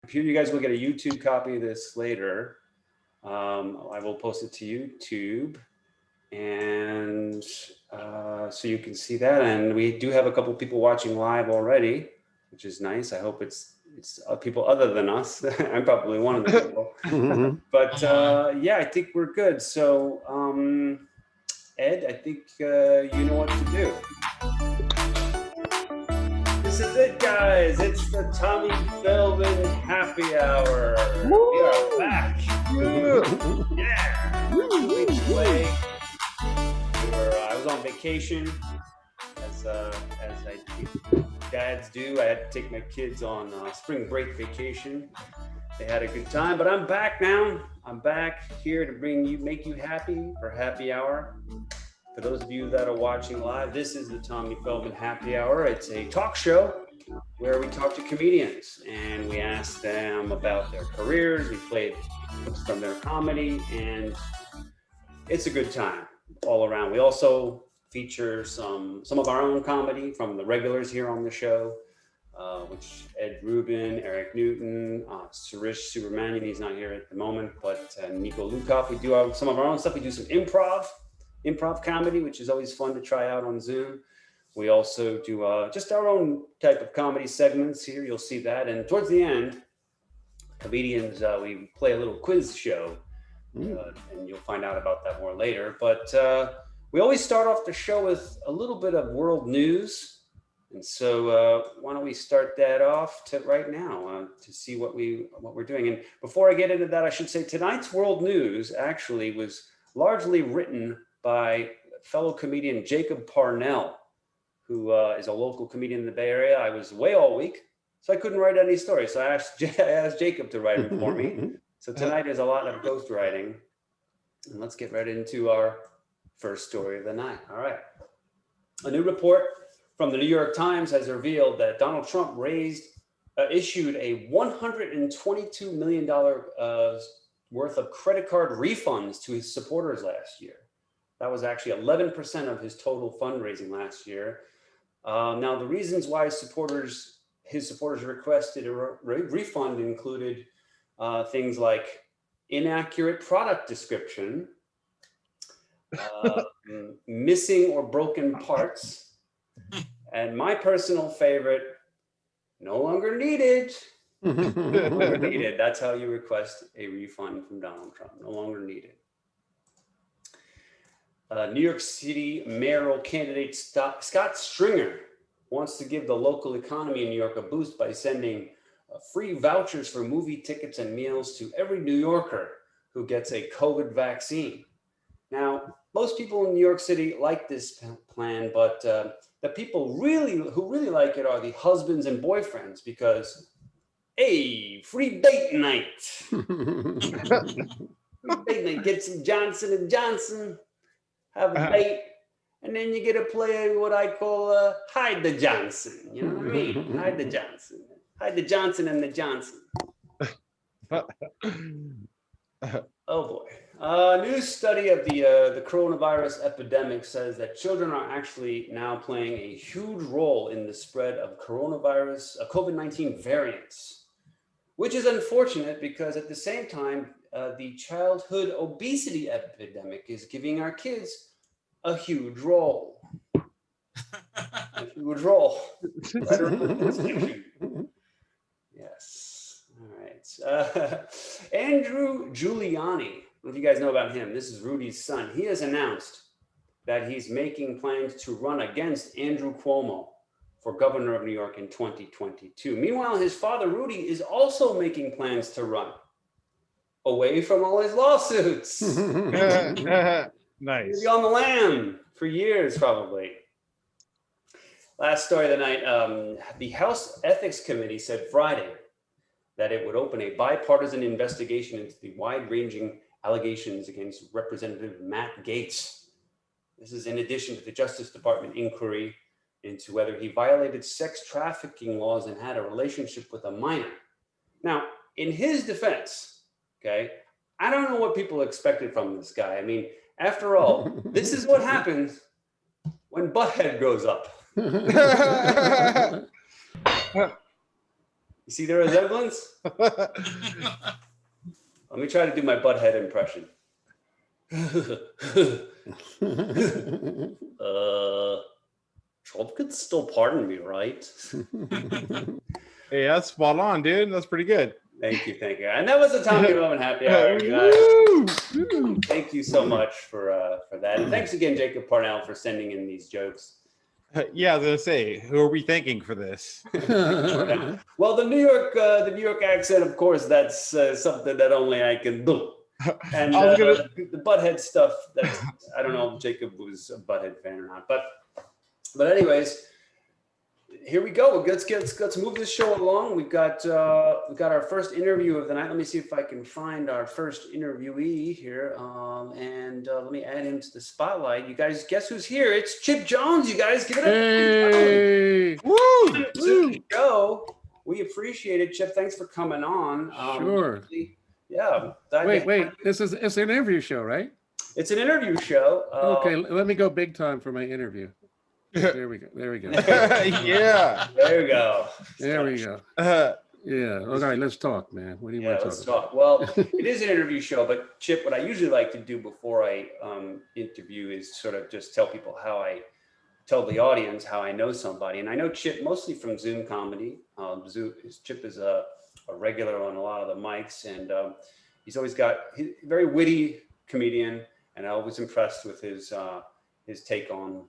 computer. You guys will get a YouTube copy of this later. I will post it to YouTube, and so you can see that. And we do have a couple people watching live already, which is nice. I hope it's people other than us. I'm probably one of the people. But yeah, I think we're good. So Ed, I think you know what to do. This is it, guys. It's the Tommy Feldman Happy Hour. Woo! We are back. Yeah. 2 weeks away. I was on vacation, as I dads do. I had to take my kids on spring break vacation. They had a good time, but I'm back now. I'm back here to make you happy for Happy Hour. For those of you that are watching live, this is the Tommy Feldman Happy Hour. It's a talk show where we talk to comedians and we ask them about their careers. We play clips from their comedy, and it's a good time all around. We also feature some of our own comedy from the regulars here on the show, which Ed Ruben, Eric Newton, Suresh Subramanian, he's not here at the moment, but Niko Lukoff. We do some of our own stuff. We do some improv comedy, which is always fun to try out on Zoom. We also do just our own type of comedy segments here. You'll see that. And towards the end, comedians, we play a little quiz show, and you'll find out about that more later. But we always start off the show with a little bit of world news. And so why don't we start that off right now to see what we're doing. And before I get into that, I should say tonight's world news actually was largely written by fellow comedian Jacob Parnell, who is a local comedian in the Bay Area. I was away all week, so I couldn't write any stories. So I asked Jacob to write it for me. So tonight is a lot of ghost writing. And let's get right into our first story of the night. All right. A new report from the New York Times has revealed that Donald Trump issued a $122 million worth of credit card refunds to his supporters last year. That was actually 11% of his total fundraising last year. Now, the reasons why his supporters requested a refund included things like inaccurate product description, missing or broken parts, and my personal favorite, no longer needed. No longer needed. That's how you request a refund from Donald Trump. No longer needed. New York City mayoral candidate Scott Stringer wants to give the local economy in New York a boost by sending free vouchers for movie tickets and meals to every New Yorker who gets a COVID vaccine. Now, most people in New York City like this plan, but the people who really like it are the husbands and boyfriends because, hey, free date night. Free date night. Get some Johnson & Johnson. Have a date, and then you get to play what I call hide the Johnson. You know what I mean? Hide the Johnson. Hide the Johnson and the Johnson. Oh boy. A new study of the coronavirus epidemic says that children are actually now playing a huge role in the spread of COVID-19 variants, which is unfortunate because at the same time, the childhood obesity epidemic is giving our kids a huge role. A huge role. Yes. All right. Andrew Giuliani. I don't know if you guys know about him. This is Rudy's son. He has announced that he's making plans to run against Andrew Cuomo for governor of New York in 2022. Meanwhile, his father, Rudy, is also making plans to run away from all his lawsuits. Nice. He'll be on the lam for years, probably. Last story of the night. The House Ethics Committee said Friday that it would open a bipartisan investigation into the wide-ranging allegations against Representative Matt Gaetz. This is in addition to the Justice Department inquiry into whether he violated sex trafficking laws and had a relationship with a minor. Now, in his defense, okay, I don't know what people expected from this guy. I mean, after all, this is what happens when butthead grows up. You see the resemblance? Let me try to do my butthead impression. Trump could still pardon me, right? Hey, that's spot on, dude. That's pretty good. Thank you. And that was the Tommy Roman happy hour, guys. Thank you so much for that. And thanks again, Jacob Parnell, for sending in these jokes. Yeah, I was gonna say, who are we thanking for this? Well, the New York accent, of course, that's something that only I can do. And the butthead stuff, I don't know if Jacob was a butthead fan or not, but anyways, here we go. Let's move this show along. We've got our first interview of the night. Let me see if I can find our first interviewee here, and let me add him to the spotlight. You guys, guess who's here? It's Chipp Jones. You guys, give it up. Hey! Woo! To the show. We appreciate it, Chipp. Thanks for coming on. Sure. Yeah. Wait. It's an interview show, right? It's an interview show. Okay, let me go big time for my interview. There we go. Yeah. There we go. Yeah. All right, let's talk, man. What do you want to talk about? Talk. Well, it is an interview show, but Chipp, what I usually like to do before I interview is sort of just tell people tell the audience how I know somebody. And I know Chipp mostly from Zoom comedy. Chipp is a regular on a lot of the mics, and he's very witty comedian, and I'm always impressed with his take on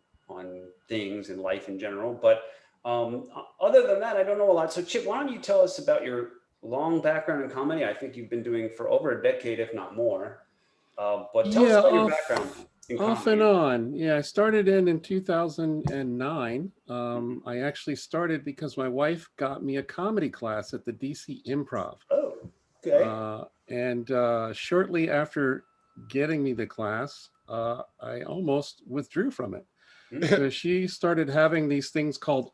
things and life in general. But other than that, I don't know a lot. So Chipp, why don't you tell us about your long background in comedy? I think you've been doing for over a decade, if not more. But tell us about your background in comedy. Off and on. Yeah, I started in 2009. I actually started because my wife got me a comedy class at the DC Improv. Oh, okay. And shortly after getting me the class, I almost withdrew from it. So she started having these things called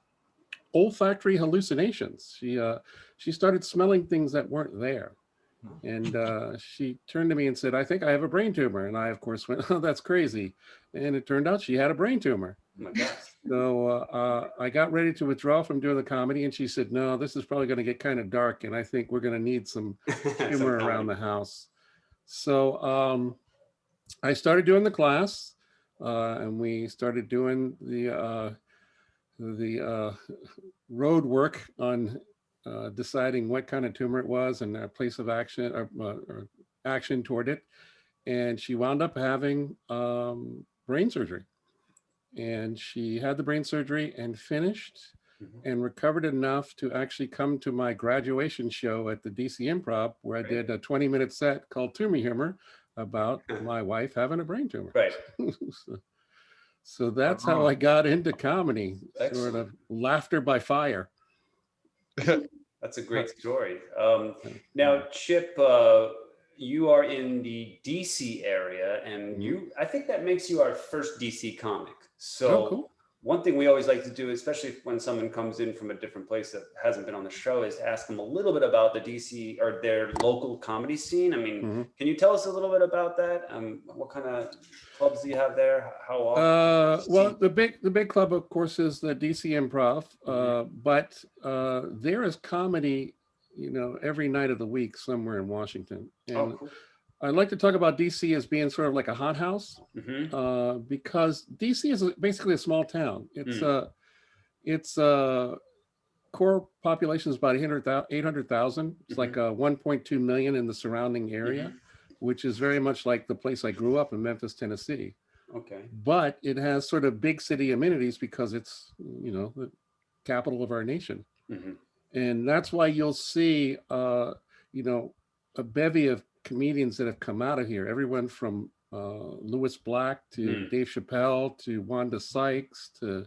olfactory hallucinations. She started smelling things that weren't there. And she turned to me and said, "I think I have a brain tumor." And I, of course, went, "Oh, that's crazy." And it turned out she had a brain tumor. Oh my gosh. So I got ready to withdraw from doing the comedy. And she said, "No, this is probably going to get kind of dark. And I think we're going to need some humor around the house." So I started doing the class. And we started doing the road work on deciding what kind of tumor it was and a place of action or action toward it. And she wound up having brain surgery. And she had the brain surgery and finished and recovered enough to actually come to my graduation show at the DC Improv, where I did a 20-minute set called Tumor Humor about my wife having a brain tumor. Right. So that's how I got into comedy. Excellent. Sort of laughter by fire. That's a great story. Now, Chipp, you are in the DC area, and I think that makes you our first DC comic. So cool. One thing we always like to do, especially when someone comes in from a different place that hasn't been on the show, is ask them a little bit about the DC or their local comedy scene. I mean, can you tell us a little bit about that? What kind of clubs do you have there? How often? Well, the big club, of course, is the DC Improv, but there is comedy, every night of the week somewhere in Washington. And cool. I like to talk about DC as being sort of like a hothouse, because DC is basically a small town. Its core population is about 800,000. It's like 1.2 million in the surrounding area, which is very much like the place I grew up in, Memphis, Tennessee. Okay. But it has sort of big city amenities because it's, the capital of our nation. And that's why you'll see, a bevy of comedians that have come out of here, everyone from Louis Black to Dave Chappelle to Wanda Sykes to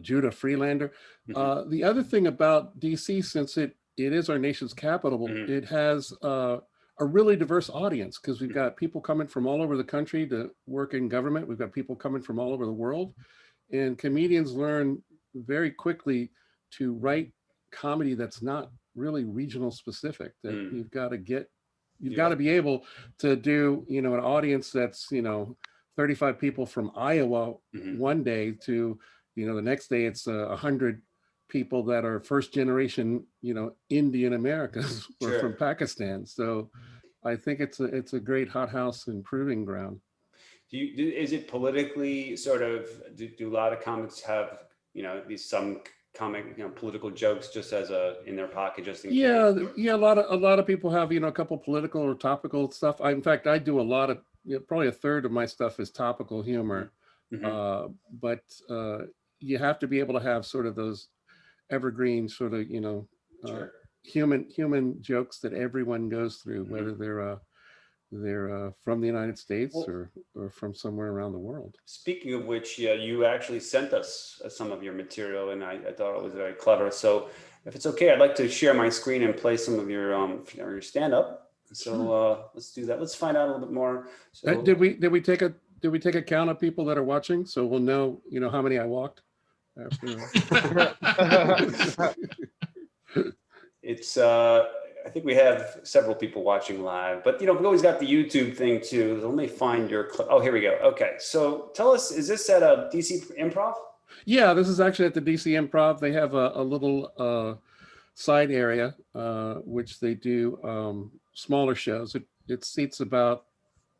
Judah Freelander. The other thing about DC, since it is our nation's capital, it has a really diverse audience, because we've got people coming from all over the country to work in government. We've got people coming from all over the world, and comedians learn very quickly to write comedy that's not really regional specific, that you've got to be able to do, an audience that's, 35 people from Iowa one day to, the next day it's 100 people that are first generation, Indian Americans or Sure. from Pakistan. So I think it's a great hothouse and proving ground. Is it politically sort of, do a lot of comics have, these some comic, political jokes just as in their pocket, just in case? Yeah. A lot of people have, a couple political or topical stuff. In fact, I do a lot of, probably a third of my stuff is topical humor. Mm-hmm. But you have to be able to have sort of those evergreen sort of, Sure. human jokes that everyone goes through, Mm-hmm. whether they're from the United States Well, or from somewhere around the world. Speaking of which, you actually sent us some of your material, and I thought it was very clever. So if it's okay, I'd like to share my screen and play some of your stand-up. So let's do that. Let's find out a little bit more. So Did we take a count of people that are watching, so we'll know how many I walked after? it's I think we have several people watching live, but we always got the YouTube thing too. Let me find your clip. Oh, here we go. Okay, so tell us, is this at a DC Improv? Yeah, this is actually at the DC Improv. They have a little side area which they do smaller shows. It seats about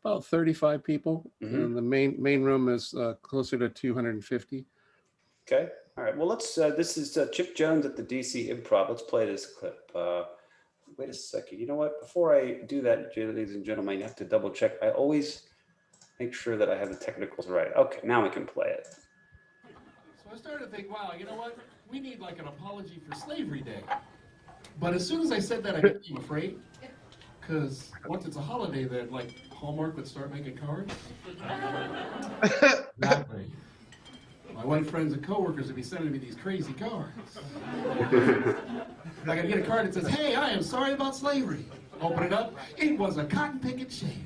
35 people, Mm-hmm. and the main room is closer to 250. Okay, all right. Well, let's. This is Chipp Jones at the DC Improv. Let's play this clip. Wait a second. You know what? Before I do that, ladies and gentlemen, you have to double check. I always make sure that I have the technicals right. Okay, now we can play it. So I started to think, wow, you know what? We need like an apology for Slavery Day. But as soon as I said that, I became afraid. Because once it's a holiday, then like Hallmark would start making cards. Exactly. My white friends and coworkers would be sending me these crazy cards. Like I get a card that says, "Hey, I am sorry about slavery." Open it up. It was a cotton picket shave.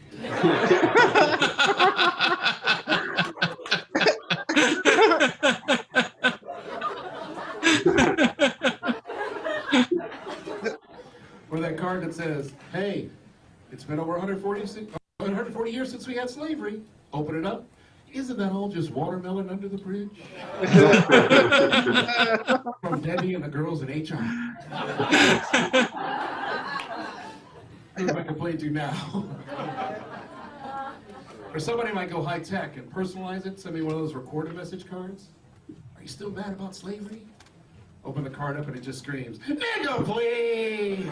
Or that card that says, "Hey, it's been over 140 years since we had slavery." Open it up. Isn't that all just watermelon under the bridge? From Debbie and the girls in HR. Who am I complaining to now? Or somebody might go high tech and personalize it, send me one of those recorded message cards. Are you still mad about slavery? Open the card up and it just screams, "Nigga, please!"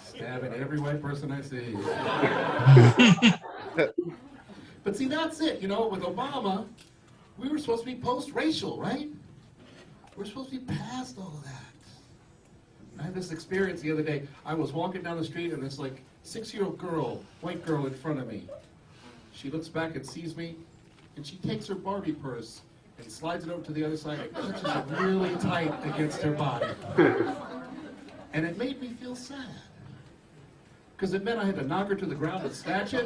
Stabbing every white person I see. But see, that's it. With Obama, we were supposed to be post-racial, right? We're supposed to be past all of that. I had this experience the other day. I was walking down the street and this like 6-year-old girl, white girl in front of me. She looks back and sees me, and she takes her Barbie purse and slides it over to the other side and clutches it really tight against her body. And it made me feel sad. Because it meant I had to knock her to the ground and snatch it.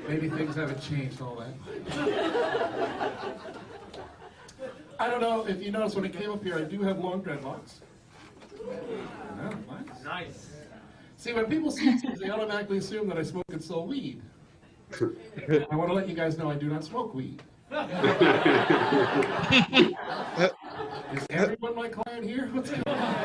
Maybe things haven't changed all that much. I don't know if you noticed when I came up here, I do have long dreadlocks. Nice. See, when people see things, they automatically assume that I smoke and sell weed. I want to let you guys know I do not smoke weed. Is everyone my client here? What's going on?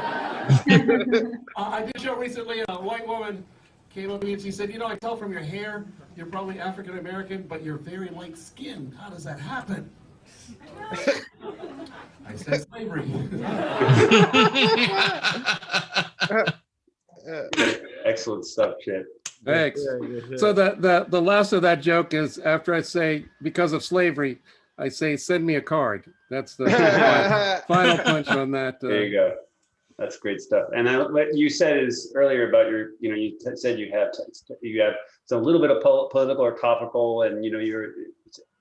I did a show recently, a white woman came up to me and she said, I tell from your hair, you're probably African American, but you're very light skinned. How does that happen? I said slavery. Excellent stuff, Chip. Thanks. So the last of that joke is after I say because of slavery, I say send me a card. That's the final punch on that. There you go. That's great stuff. And what you said is earlier about your, you said you have so a little bit of political or topical, and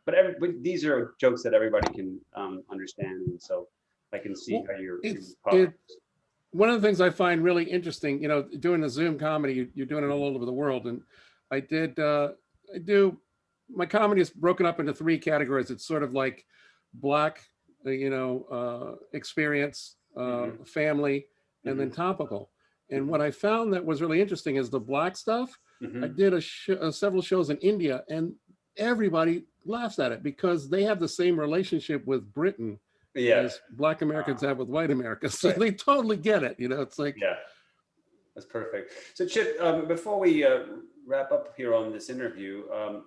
but these are jokes that everybody can understand, and so I can see how you're. One of the things I find really interesting, doing the Zoom comedy, you're doing it all over the world, and I do. My comedy is broken up into 3 categories. It's sort of like Black, experience, family, and then topical. And what I found that was really interesting is the Black stuff. I did several shows in India, and everybody laughs at it because they have the same relationship with Britain Yeah. as Black Americans have with white America. So they totally get it. You know, it's like, Yeah. That's perfect. So Chip, before we wrap up here on this interview,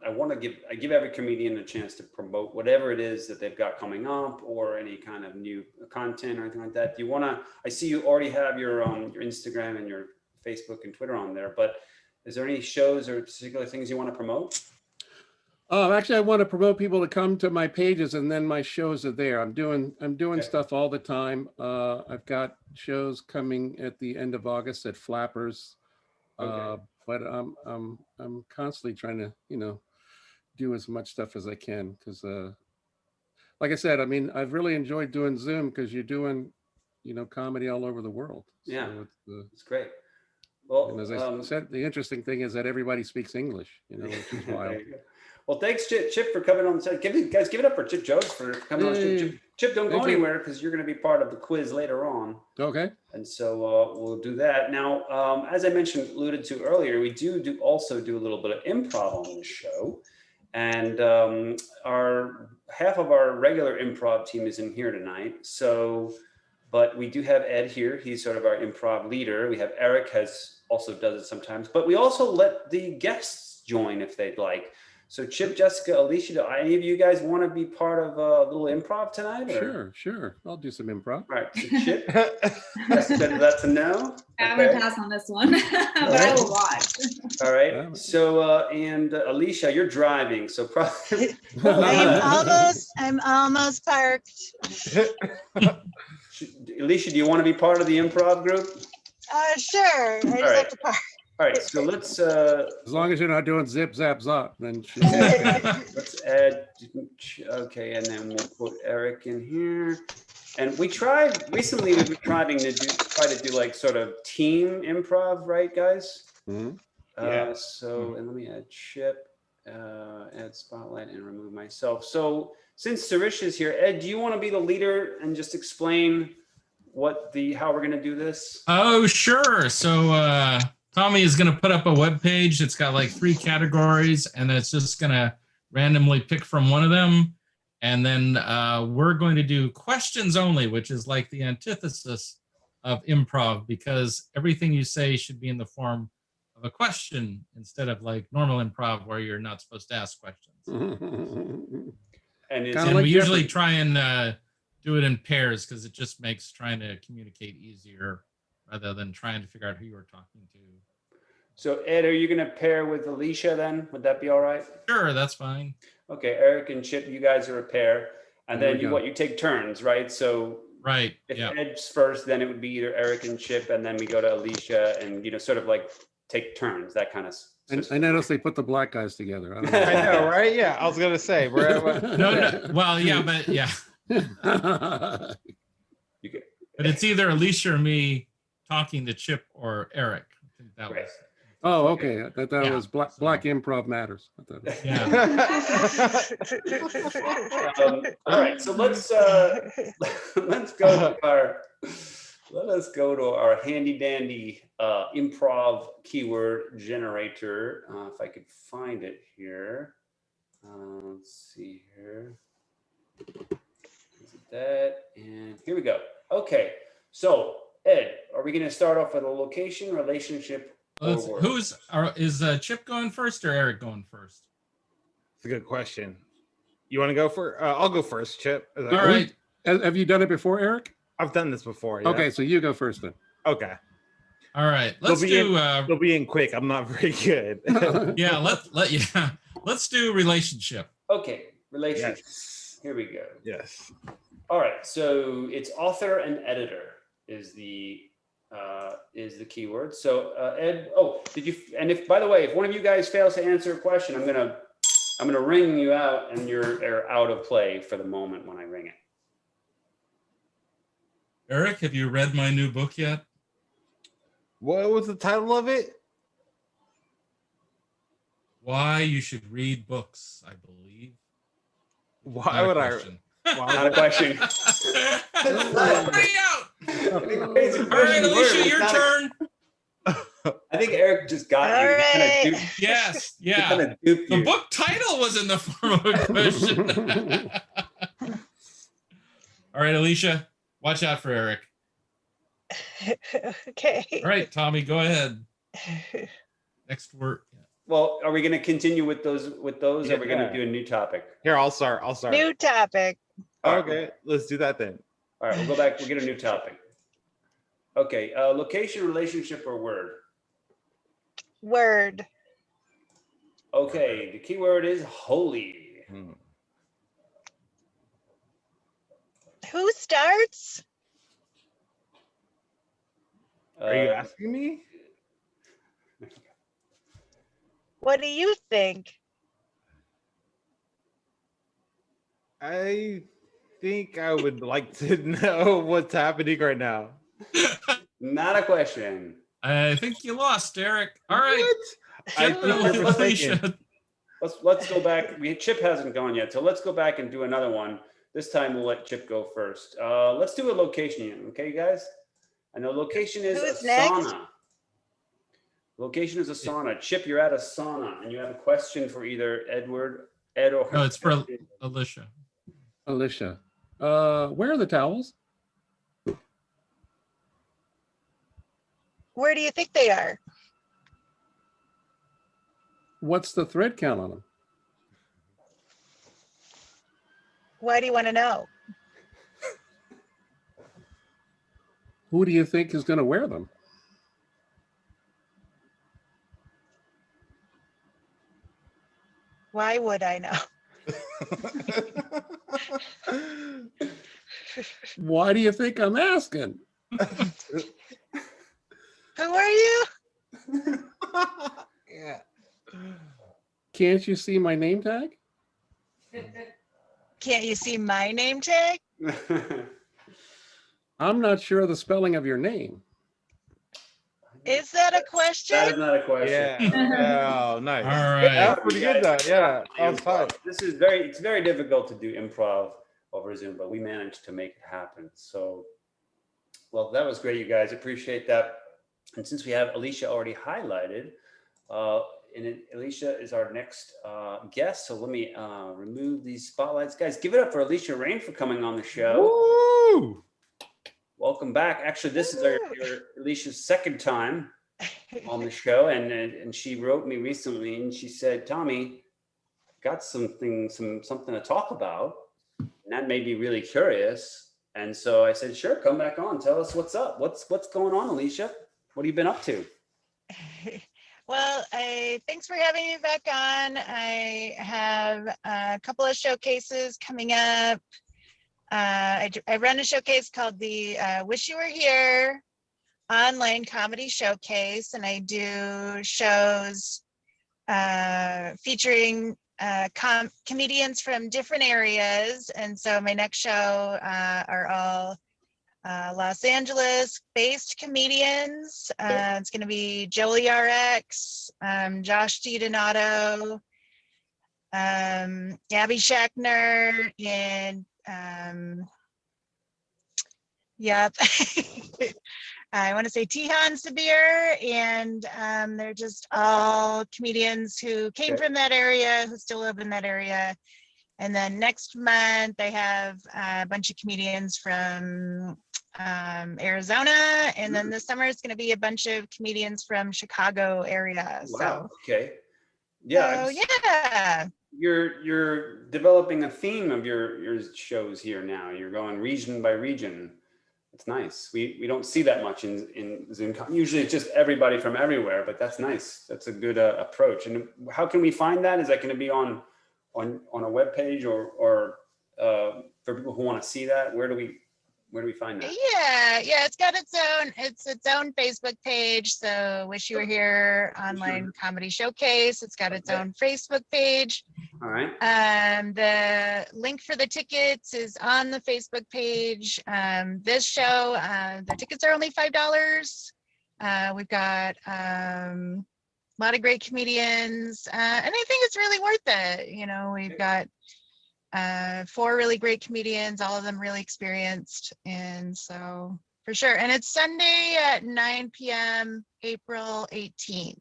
I want to give every comedian a chance to promote whatever it is that they've got coming up or any kind of new content or anything like that. Do you want to? I see you already have your Instagram and your Facebook and Twitter on there, but is there any shows or particular things you want to promote? actually, I want to promote people to come to my pages, and then my shows are there. I'm doing Okay. stuff all the time. I've got shows coming at the end of August at Flappers, Okay. but I'm constantly trying to, you know, do as much stuff as I can because, like I said, I mean, I've really enjoyed doing Zoom because you're doing, you know, comedy all over the world. Yeah. So It's great. Well, and as I said, the interesting thing is that everybody speaks English, you know, which is wild. there you go. Well, thanks, Chip, for coming on the set. Give it up for Chipp Jones for coming on. Chip, don't go Thank you. anywhere because you're going to be part of the quiz later on. Okay. And so we'll do that. Now, as I alluded to earlier, we also do a little bit of improv on this show. And half of our regular improv team is in here tonight. So, but we do have Ed here. He's sort of our improv leader. We have Eric also does it sometimes, but we also let the guests join if they'd like. So Chip, Jessica, Alisha, do any of you guys want to be part of a little improv tonight? Or? Sure. I'll do some improv. All right, so Chip, Jessica, that's a no. I'm gonna pass on this one, but I will watch. All right. So and Alisha, you're driving, so probably. I'm almost parked. Alisha, do you want to be part of the improv group? Sure. I just have to park. All right, so let's. As long as you're not doing zip, zap, zop, then. Let's add. Okay, and then we'll put Eric in here. And we've been trying to do like sort of team improv, right, guys? Mm-hmm. Yeah. So, and let me add Chip, add spotlight, and remove myself. So, since Sarish is here, Ed, do you want to be the leader and just explain how we're going to do this? Oh, sure. So, Tommy is going to put up a web page. It's got like 3 categories, and it's just going to randomly pick from one of them. And then we're going to do questions only, which is like the antithesis of improv, because everything you say should be in the form of a question instead of like normal improv where you're not supposed to ask questions. And we usually try and do it in pairs because it just makes trying to communicate easier rather than trying to figure out who you're talking to. So Ed, are you going to pair with Alisha then? Would that be all right? Sure, that's fine. Okay, Eric and Chip, you guys are a pair, and then you take turns, right? So right, if Ed's first, then it would be either Eric and Chip, and then we go to Alisha, and sort of like take turns, that kind of. And I noticed they put the black guys together. I know, right? Yeah, I was gonna say. No. Well, yeah, but yeah. But it's either Alisha or me talking to Chip or Eric. I think that was. Oh, okay. That was Black Improv Matters. Yeah. All right. So let's go to our handy dandy improv keyword generator. If I could find it here. Let's see here. Is it that? And here we go. Okay. So Ed, are we going to start off with a location, relationship? Is Chip going first or Eric going first? It's a good question. You want to go first? I'll go first, Chip. All right. Have you done it before, Eric? I've done this before. Yeah. Okay, so you go first then. Okay. All right. They'll be in quick. I'm not very good. Yeah. Let's do relationship. Okay. Relationship. Yes. Here we go. Yes. All right. So it's author and editor is the keyword. So Ed, if by the way, if one of you guys fails to answer a question, I'm gonna ring you out, and you're out of play for the moment when I ring it. Eric, have you read my new book yet? What was the title of it? Why You Should Read Books, I believe. Why would I? Not a question. Bring out. All right, Alisha, your turn. I think Eric just got All you. He kinda right. duped- Yes, he yeah. kinda duped The you. book title was in the form of a question. All right, Alisha, watch out for Eric. Okay. All right, Tommy, go ahead. Next word. Well, are we going to continue with those? Or are we going to Yeah. do a new topic? Here, I'll start. New topic. All right, Okay, let's do that then. All right, we'll go back. We'll get a new topic. Okay, location, relationship, or word? Word. Okay, the key word is holy. Who starts? Are you asking me? What do you think? I think I would like to know what's happening right now. Not a question. I think you lost, Eric. All right. What? I Chip, think you're mistaken. Alicia. Let's go back. Chip hasn't gone yet, so let's go back and do another one. This time we'll let Chip go first. Let's do a location, okay, guys? I know location is Who's a next? sauna. Location is a sauna. Chip, you're at a sauna, and you have a question for either Ed, or No, it's for Alisha. Alicia, where are the towels? Where do you think they are? What's the thread count on them? Why do you want to know? Who do you think is going to wear them? Why would I know? Why do you think I'm asking? Who are you? Yeah. Can't you see my name tag? Can't you see my name tag? I'm not sure of the spelling of your name. Is that a That is question? not a question. Yeah. Oh, nice. All That right. was pretty good though. Yeah. That was fun. It's very difficult to do improv over Zoom, but we managed to make it happen. So, well, that was great, you guys. Appreciate that. And since we have Alisha already highlighted, Alisha is our next guest. So let me remove these spotlights. Guys, give it up for Alisha Rayne for coming on the show. Woo! Welcome back. Actually, this is your Alicia's second time on the show, and she wrote me recently, and she said, "Tommy, got something to talk about," and that made me really curious. And so I said, "Sure, come back on. Tell us what's up. What's going on, Alisha? What have you been up to?" Well, thanks for having me back on. I have a couple of showcases coming up. I run a showcase called the Wish You Were Here online comedy showcase, and I do shows featuring comedians from different areas. And so my next show are all Los Angeles based comedians. It's going to be Jolie RX, Josh DiDonato, Abby Schachner, and yep. I want to say Tihan Sabir, and they're just all comedians who came from that area, who still live in that area. And then next month, I have a bunch of comedians from Arizona. And then this summer, it's going to be a bunch of comedians from Chicago area. Wow. So, Okay. Yeah. so yeah. You're developing a theme of your shows here now. You're going region by region. It's nice. We don't see that much in Zoom. Usually it's just everybody from everywhere, but that's nice. That's a good approach. And how can we find that? Is that going to be on a web page or for people who want to see that? Where do we find that? Yeah, it's got its own Facebook page. So Wish You Were Here online comedy showcase. It's got its own Facebook page. All right. The link for the tickets is on the Facebook page. This show, the tickets are only $5. We've got a lot of great comedians, and I think it's really worth it. You know, we've got 4 really great comedians, all of them really experienced, and so For sure. And it's Sunday at 9 p.m., April 18th.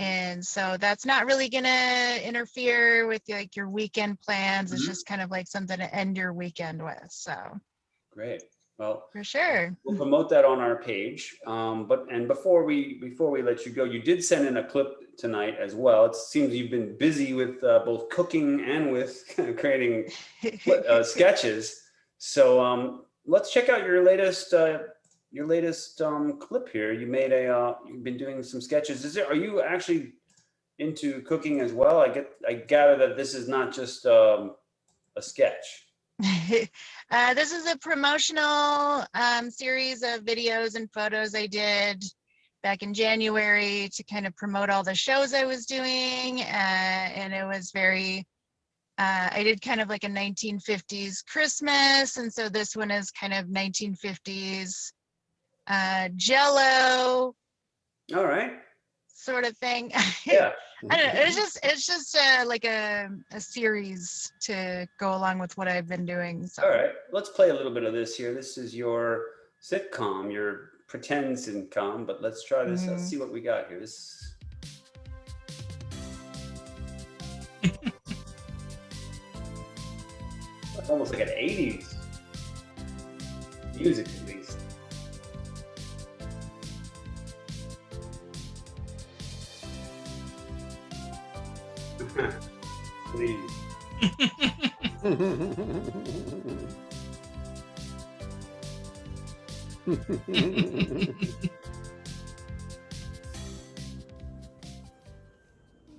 And so that's not really gonna interfere with like your weekend plans. It's just kind of like something to end your weekend with. So Great. Well, for sure. we'll promote that on our page. But before we let you go, you did send in a clip tonight as well. It seems you've been busy with both cooking and with creating sketches. So let's check out your latest clip here. You made you've been doing some sketches. Are you actually into cooking as well? I gather that this is not just a sketch. This is a promotional series of videos and photos I did back in January to kind of promote all the shows I was doing. And it was very, I did kind of like a 1950s Christmas. And so this one is kind of 1950s Jell-O. All right. Sort of thing. Yeah. I don't know. It's just like a series to go along with what I've been doing. So. All right, let's play a little bit of this here. This is your sitcom, your pretend sitcom, but let's try this. Let's see what we got here. This. It's almost like an 80s music, at least. Please. Hey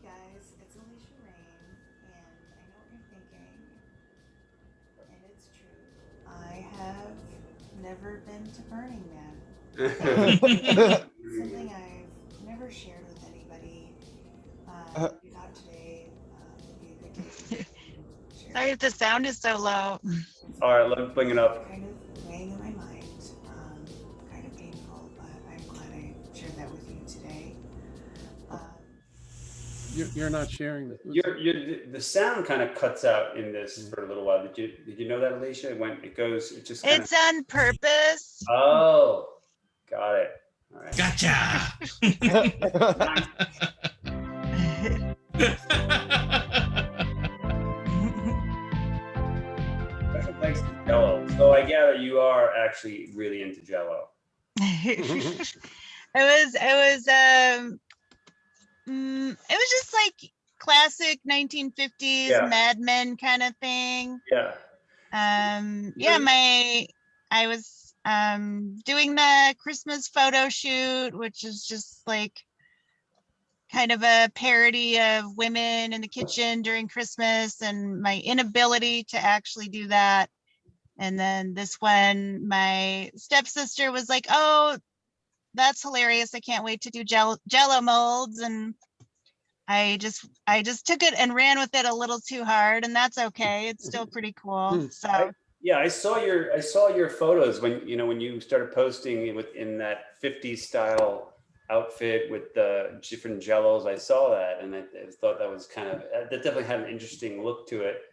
guys, it's Alisha Rayne, and I know what you're thinking, and it's true. I have never been to Burning Man. Something I've never shared with anybody. We got today would be a good day to share. Sorry if the sound is so low. All right, let me bring it up. Kind of weighing in my mind, kind of painful, but I'm glad I shared that with you today. You're not sharing. The sound kind of cuts out in this for a little while. Did you know that, Alicia? It just kind It's on purpose. Oh, got it. All right. Gotcha. Special thanks to Jell-O. So I gather you are actually really into Jell-O. It was just like classic 1950s Mad Men kind of thing. Yeah. I was doing the Christmas photo shoot, which is just like kind of a parody of women in the kitchen during Christmas and my inability to actually do that. And then this one, my stepsister was like, "Oh, that's hilarious. I can't wait to do Jell-O molds." And I just took it and ran with it a little too hard, and that's okay. It's still pretty cool. So I saw your photos when you started posting in that 50s style outfit with the different Jell-Os. I saw that, and I thought that was that definitely had an interesting look to it.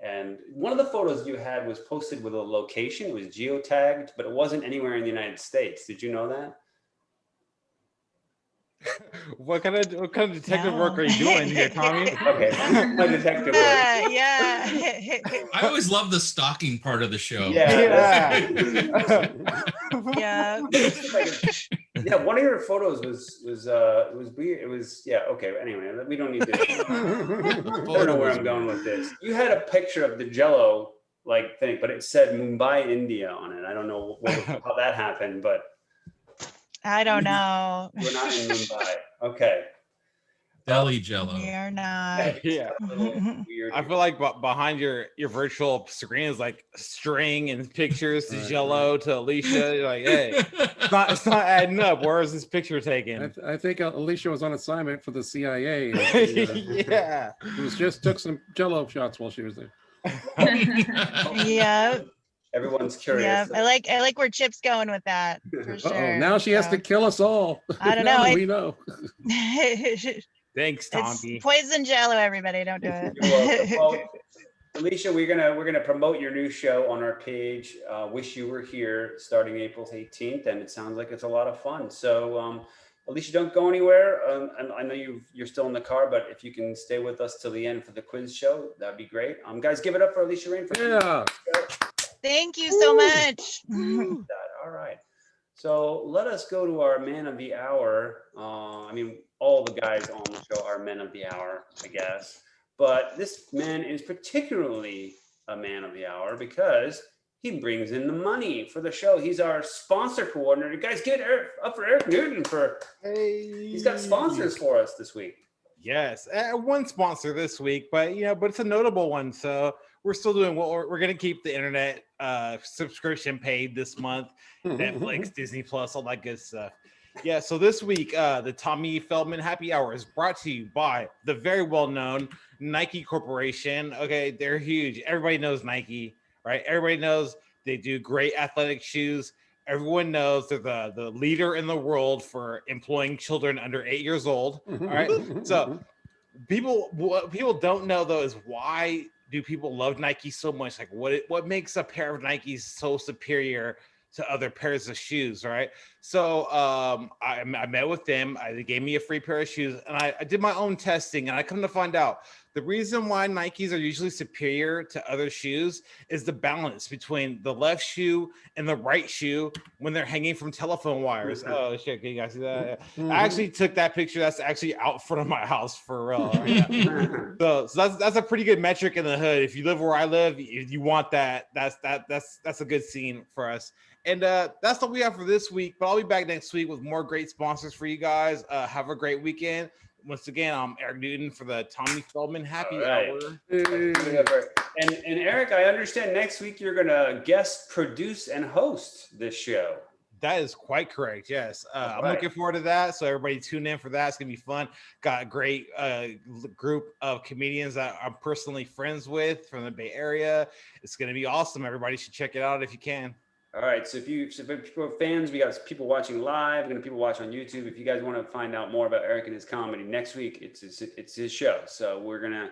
And one of the photos you had was posted with a location. It was geotagged, but it wasn't anywhere in the United States. Did you know that? What kind of detective work are you doing here, Tommy? Okay, my detective work. Yeah. I always love the stalking part of the show. Yeah. Yeah. Yeah, one of your photos was weird. It was okay. Anyway, we don't need to. I don't know where I'm going with this. You had a picture of the Jell-O thing, but it said Mumbai, India on it. I don't know how that happened, but I don't know. we're not in Mumbai. Okay. Delhi Jell-O. We are not. Yeah. Weird. I feel like behind your virtual screen is like string and pictures to Jell-O to Alicia. You're like, hey, it's not adding up. Where is this picture taken? I think Alicia was on assignment for the CIA. Yeah. It was just took some Jell-O shots while she was there. Yeah. Everyone's curious. Yeah. I like where Chip's going with that for sure. Oh, now she has to kill us all. I don't Now know. we know. Thanks, Tommy. It's poison Jell-O, everybody. Don't do it. You're welcome. Well, Alisha, we're gonna promote your new show on our page. Wish You Were Here, starting April 18th, and it sounds like it's a lot of fun. So, Alisha, don't go anywhere. And I know you're still in the car, but if you can stay with us till the end for the quiz show, that'd be great. Guys, give it up for Alisha Rayne. Yeah. Thank you so much. All right. So let us go to our man of the hour. I mean, all the guys on the show are men of the hour, I guess. But this man is particularly a man of the hour because he brings in the money for the show. He's our sponsor coordinator. Guys, give it up for Eric Newton he's got sponsors for us this week. Yes, one sponsor this week, but it's a notable one. So we're still doing we're going to keep the internet subscription paid this month. Netflix, Disney Plus, all that good stuff. Yeah, so this week, the Tommy Feldman Happy Hour is brought to you by the very well-known Nike Corporation. Okay, they're huge. Everybody knows Nike, right? Everybody knows they do great athletic shoes. Everyone knows they're the leader in the world for employing children under 8 years old. All right, so what people don't know though is why do people love Nike so much? Like what makes a pair of Nikes so superior to other pairs of shoes, right? So I met with them. They gave me a free pair of shoes, and I did my own testing, and I come to find out the reason why Nikes are usually superior to other shoes is the balance between the left shoe and the right shoe when they're hanging from telephone wires. Oh shit, can you guys see that? I actually took that picture. That's actually out front of my house for real. Right? so that's a pretty good metric in the hood. If you live where I live, if you want that, that's a good scene for us. And that's all we have for this week. But I'll be back next week with more great sponsors for you guys. Have a great weekend. Once again, I'm Eric Newton for the Tommy Feldman Happy Hour. And Eric, I understand next week you're gonna guest produce and host this show. That is quite correct. Yes, I'm looking forward to that. So everybody tune in for that. It's gonna be fun. Got a great group of comedians that I'm personally friends with from the Bay Area. It's gonna be awesome. Everybody should check it out if you can. All right, so if people are fans, we got people watching live, we're gonna people watch on YouTube. If you guys want to find out more about Eric and his comedy, next week it's his show. So we're gonna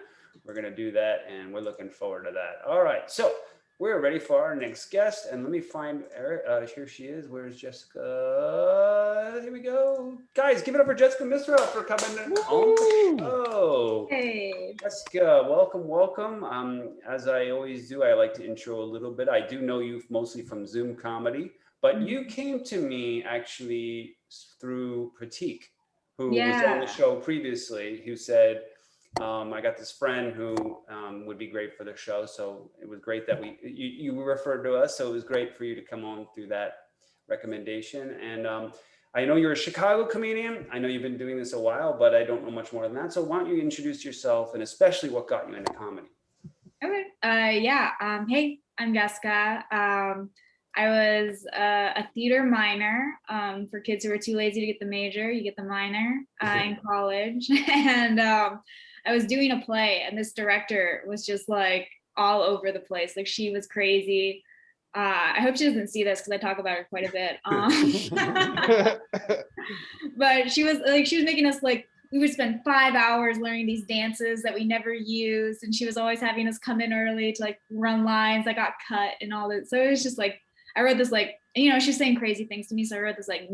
do that, and we're looking forward to that. All right, so we're ready for our next guest, and let me find Eric. Here she is. Where's Jessica? Here we go, guys. Give it up for Jessica Misra for coming on the show. Hey, Jessica, welcome. As I always do, I like to intro a little bit. I do know you mostly from Zoom comedy, but you came to me actually through Pratik, who was on the show previously, who said, I got this friend who would be great for the show. So it was great that you referred to us. So it was great for you to come on through that recommendation. And I know you're a Chicago comedian. I know you've been doing this a while, but I don't know much more than that. So why don't you introduce yourself and especially what got you into comedy? Okay. Hey, I'm Jessica. I was a theater minor. For kids who are too lazy to get the major, you get the minor in college. And I was doing a play, and this director was just like all over the place. Like, she was crazy. I hope she doesn't see this because I talk about her quite a bit. But she was making us like, we would spend 5 hours learning these dances that we never used, and she was always having us come in early to like run lines that got cut and all that. So it was just like, I wrote this like, she's saying crazy things to me, so I wrote this like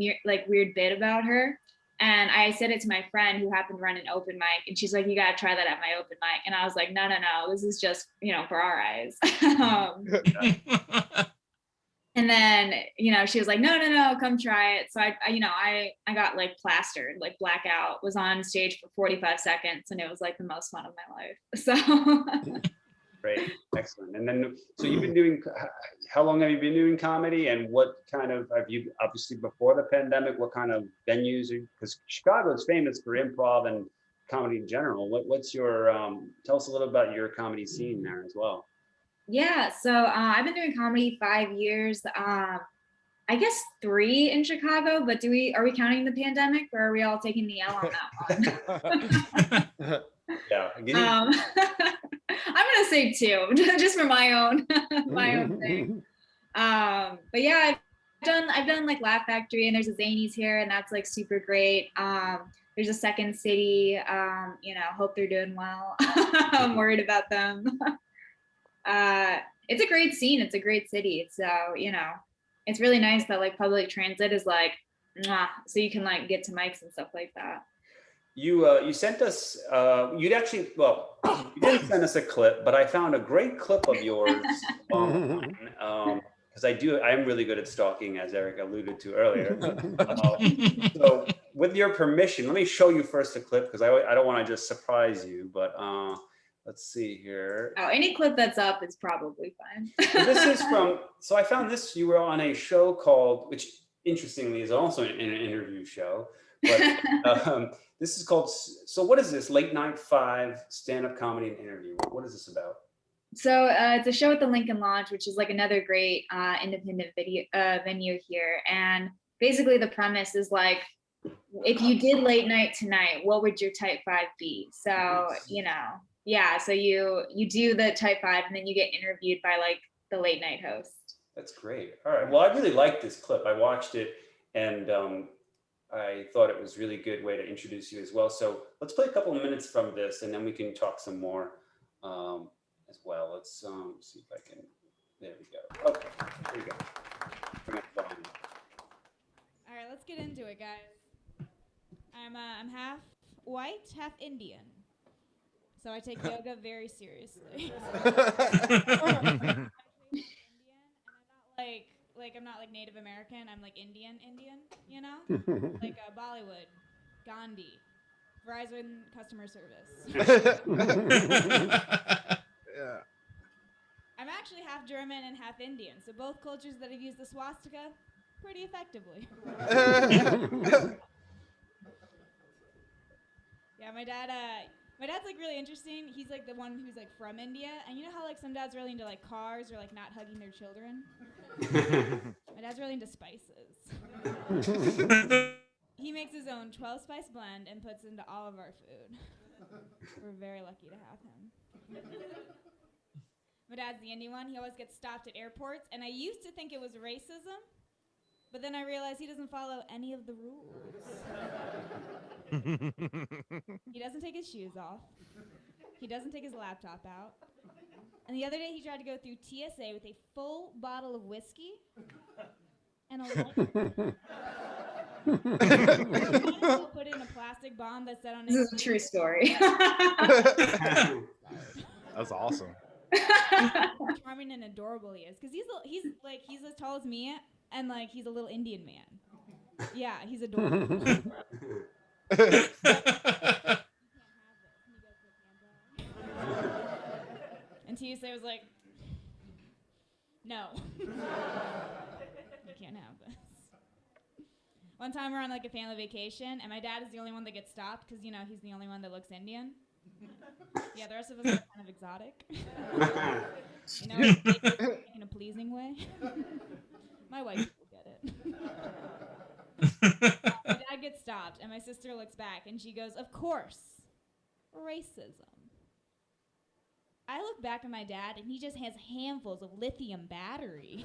weird bit about her, and I said it to my friend who happened to run an open mic, and she's like, you gotta try that at my open mic, and I was like, no, this is just for our eyes. And then she was like, no, come try it. So I got like plastered, like blackout, was on stage for 45 seconds, and it was like the most fun of my life. So Great, excellent. And then, so you've been doing, how long have you been doing comedy, and what kind of, have you, obviously before the pandemic, what kind of venues, because Chicago is famous for improv and comedy in general. What's your, tell us a little about your comedy scene there as well. Yeah, so I've been doing comedy 5 years. I guess 3 in Chicago, but are we counting the pandemic, or are we all taking the L on that one? Yeah. I'm gonna say 2, just for my own thing. But yeah, I've done like Laugh Factory, and there's a Zanies here, and that's like super great. There's a Second City. Hope they're doing well. I'm worried about them. It's a great scene. It's a great city. So, it's really nice that like public transit is like, mwah, so you can like get to mics and stuff like that. You sent us, you didn't send us a clip, but I found a great clip of yours online. Because I am really good at stalking, as Eric alluded to earlier. So with your permission, let me show you first a clip, because I don't want to just surprise you, but let's see here. Oh, any clip that's up is probably fine. This is so I found this, you were on a show called, which interestingly is also an interview show, but this is called, so what is this? Late Night 5 stand-up comedy and interview. What is this about? So it's a show at the Lincoln Lodge, which is like another great independent venue here. And basically the premise is like, if you did late night tonight, what would your type 5 be? So, so you do the type 5 and then you get interviewed by like the late night host. That's great. All right. Well, I really liked this clip. I watched it and I thought it was a really good way to introduce you as well. So let's play a couple of minutes from this and then we can talk some more as well. Let's see if I can, there we go. Okay, here we go. Bring up the volume. All right, let's get into it, guys. I'm half white, half Indian. So I take yoga very seriously. Like I'm not like Native American, I'm like Indian, like Bollywood, Gandhi, Verizon customer service. Yeah. I'm actually half German and half Indian, so both cultures that have used the swastika pretty effectively. Yeah, my dad's like really interesting. He's like the one who's like from India, and you know how like some dads are really into like cars or like not hugging their children? My dad's really into spices. He makes his own 12-spice blend and puts it into all of our food. We're very lucky to have him. My dad's the Indian one. He always gets stopped at airports, and I used to think it was racism, but then I realized he doesn't follow any of the rules. He doesn't take his shoes off. He doesn't take his laptop out. And the other day, he tried to go through TSA with a full bottle of whiskey and a lighter. Put it in a plastic bomb that's set on his. This is a true story. That's awesome. Charming and adorable he is, because he's as tall as me, and like he's a little Indian man. Yeah, he's adorable. And TSA was like, no. You can't have this. One time we're on like a family vacation, and my dad is the only one that gets stopped because, he's the only one that looks Indian. Yeah, the rest of us are kind of exotic. In a pleasing way. My wife will get it. My dad gets stopped, and my sister looks back, and she goes, of course, racism. I look back at my dad, and he just has handfuls of lithium batteries.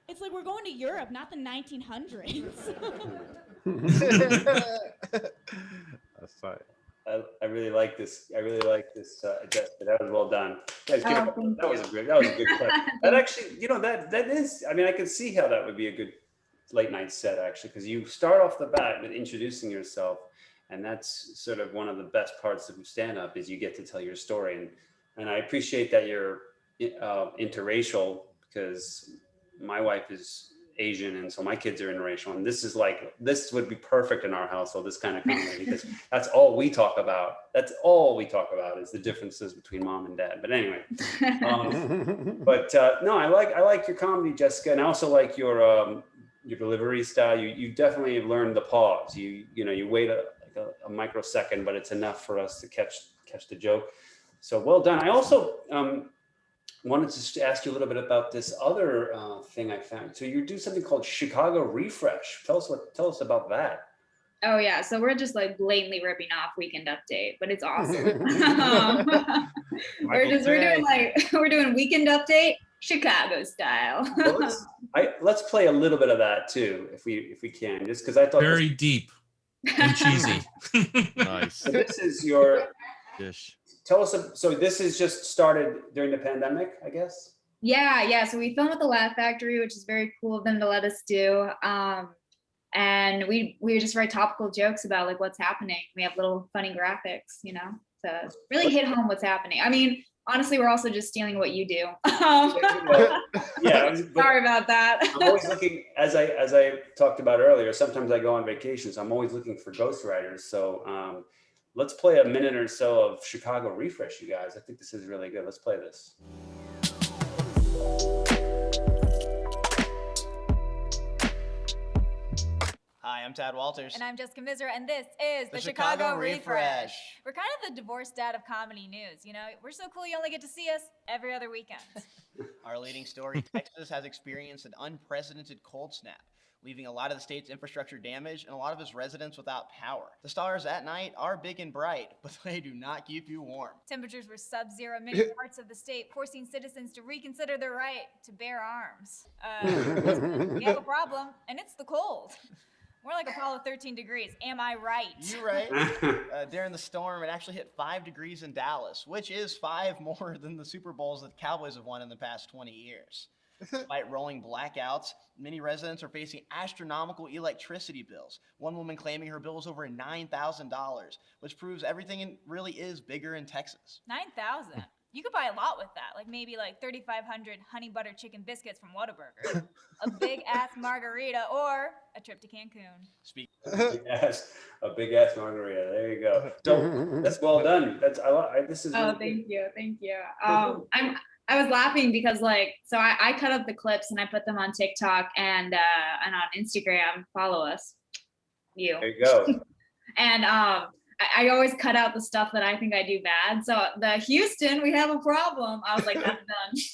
It's like we're going to Europe, not the 1900s. That's right. I really like this. Jessica. That was well done. Guys, that was a good clip. That actually, that is. I mean, I can see how that would be a good late night set actually, because you start off the bat with introducing yourself, and that's sort of one of the best parts of stand up is you get to tell your story, and I appreciate that you're interracial, because my wife is Asian, and so my kids are interracial, and this would be perfect in our household, this kind of comedy, because that's all we talk about. That's all we talk about is the differences between mom and dad. But anyway, no, I like your comedy, Jessica, and I also like your delivery style. You definitely have learned the pause. You wait a microsecond, but it's enough for us to catch the joke. So well done. I also wanted to ask you a little bit about this other thing I found. So you do something called Chicago Refresh. Tell us about that. Oh yeah, so we're just like blatantly ripping off Weekend Update, but it's awesome. We're doing Weekend Update Chicago style. Well, let's play a little bit of that too, if we can, just because I thought very deep. and cheesy. Nice. So this is your, Dish. tell us, so this is just started during the pandemic, I guess? Yeah. So we filmed at the Laugh Factory, which is very cool of them to let us do. And we just write topical jokes about like what's happening. We have little funny graphics, you know, to really hit home what's happening. I mean, honestly, we're also just stealing what you do. Yeah. Sorry about that. I'm always looking, as I talked about earlier, sometimes I go on vacation, so I'm always looking for ghostwriters. So let's play a minute or so of Chicago Refresh, you guys. I think this is really good. Let's play this. Hi, I'm Tad Walters. And I'm Jessica Misra, and this is the Chicago Refresh. We're kind of the divorced dad of comedy news. You know, we're so cool you only get to see us every other weekend. Our leading story, Texas has experienced an unprecedented cold snap, leaving a lot of the state's infrastructure damaged and a lot of its residents without power. The stars at night are big and bright, but they do not keep you warm. Temperatures were sub-zero in many parts of the state, forcing citizens to reconsider their right to bear arms. We have a problem, and it's the cold. More like Apollo 13 degrees. Am I right? You're right. During the storm, it actually hit 5 degrees in Dallas, which is 5 more than the Super Bowls that the Cowboys have won in the past 20 years. Despite rolling blackouts, many residents are facing astronomical electricity bills. One woman claiming her bill was over $9,000, which proves everything really is bigger in Texas. 9,000. You could buy a lot with that, like maybe like 3,500 honey butter chicken biscuits from Whataburger, a big ass margarita, or a trip to Cancun. A big ass margarita. There you go. So that's well done. This is. Oh, really thank you. I was laughing because so I cut up the clips and I put them on TikTok and on Instagram. Follow us. There you go. And I always cut out the stuff that I think I do bad. So the Houston, we have a problem. I was like, that's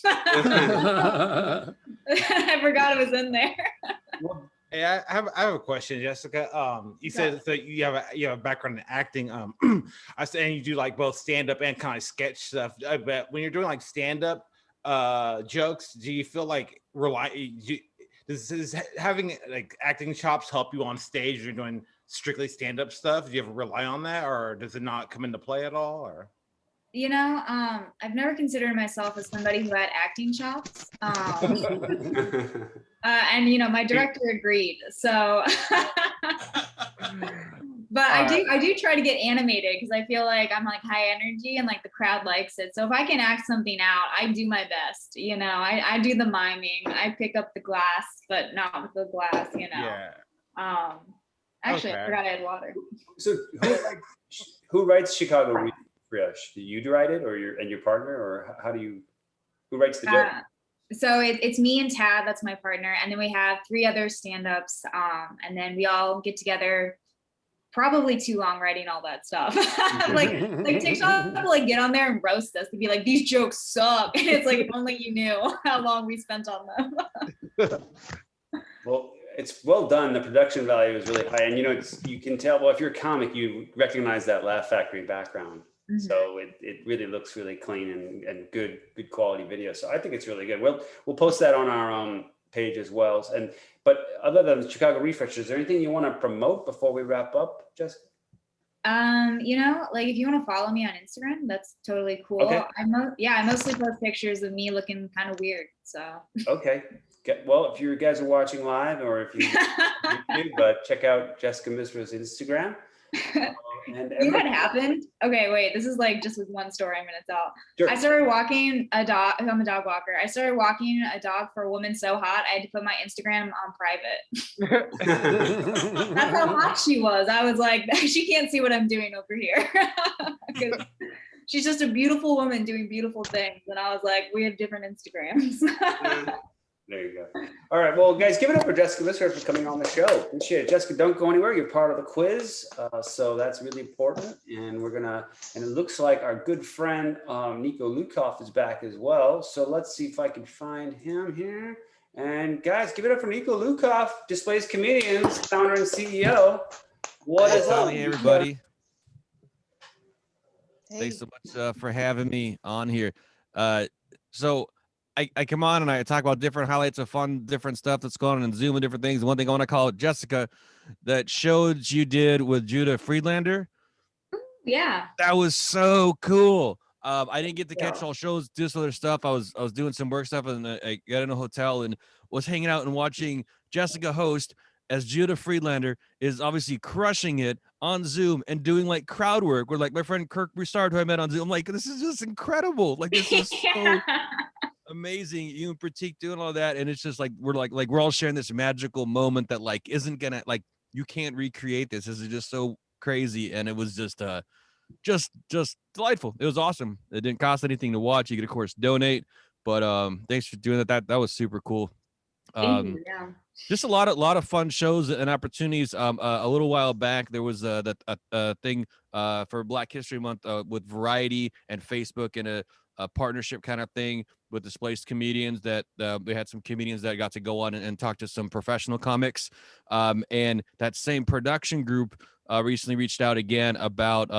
done. I forgot it was in there. Hey, I have a question, Jessica. You said so you have a background in acting. I said, and you do like both stand up and kind of sketch stuff. But when you're doing like stand up jokes, do you feel like does having like acting chops help you on stage? You're doing strictly stand up stuff. Do you ever rely on that, or does it not come into play at all? Or you know, I've never considered myself as somebody who had acting chops. And you know, my director agreed. So, but I do try to get animated because I feel like I'm like high energy and like the crowd likes it. So if I can act something out, I do my best. You know, I do the miming. I pick up the glass, but not with the glass. You know. Yeah. Actually, I forgot I had water. So who writes Chicago Refresh? Do you write it, or your partner, or who writes the joke? So it's me and Tad, that's my partner, and then we have 3 other stand-ups, and then we all get together. Probably too long writing all that stuff. like TikTok will like get on there and roast us to be like, these jokes suck, and it's like if only you knew how long we spent on them. Well, it's well done. The production value is really high, and you know, you can tell. Well, if you're a comic, you recognize that Laugh Factory background. Mm-hmm. So it really looks really clean and good quality video. So I think it's really good. We'll post that on our page as well. But other than Chicago Refresh, is there anything you want to promote before we wrap up, Jessica? You know, like if you want to follow me on Instagram, that's totally cool. Okay. I mostly post pictures of me looking kind of weird. So okay. Well, if you guys are watching live, or if you YouTube, check out Jessica Misra's Instagram. You know what happened? Okay, wait. This is like just with one story I'm gonna tell. Sure. I started walking a dog. I'm a dog walker. I started walking a dog for a woman so hot I had to put my Instagram on private. That's how hot she was. I was like, she can't see what I'm doing over here. She's just a beautiful woman doing beautiful things, and I was like, we have different Instagrams. There you go. All right. Well, guys, give it up for Jessica Misra for coming on the show. Appreciate it. Jessica, don't go anywhere. You're part of the quiz. So that's really important. And and it looks like our good friend, Niko Lukoff, is back as well. So let's see if I can find him here. And guys, give it up for Niko Lukoff, Displays Comedians, founder and CEO. What is up? Hey, everybody. Hey. Thanks so much for having me on here. So I come on and I talk about different highlights of fun, different stuff that's going on in Zoom and different things. One thing I want to call it, Jessica, that shows you did with Judah Friedlander. Yeah. That was so cool. I didn't get to catch all shows, do some other stuff. I was doing some work stuff, and I got in a hotel and was hanging out and watching Jessica host as Judah Friedlander is obviously crushing it on Zoom and doing like crowd work. Where like my friend Kirk Broussard, who I met on Zoom, I'm like, this is just incredible. Like this is so amazing. You and Pratik doing all that, and it's just like we're all sharing this magical moment that like isn't gonna like you can't recreate this. This is just so crazy, and it was just delightful. It was awesome. It didn't cost anything to watch. You could of course donate, but thanks for doing that. That was super cool. Thank you. Yeah. Just a lot of fun shows and opportunities. A little while back there was that thing for Black History Month with Variety and Facebook and a partnership kind of thing with displaced comedians that we had some comedians that got to go on and talk to some professional comics. And that same production group recently reached out again about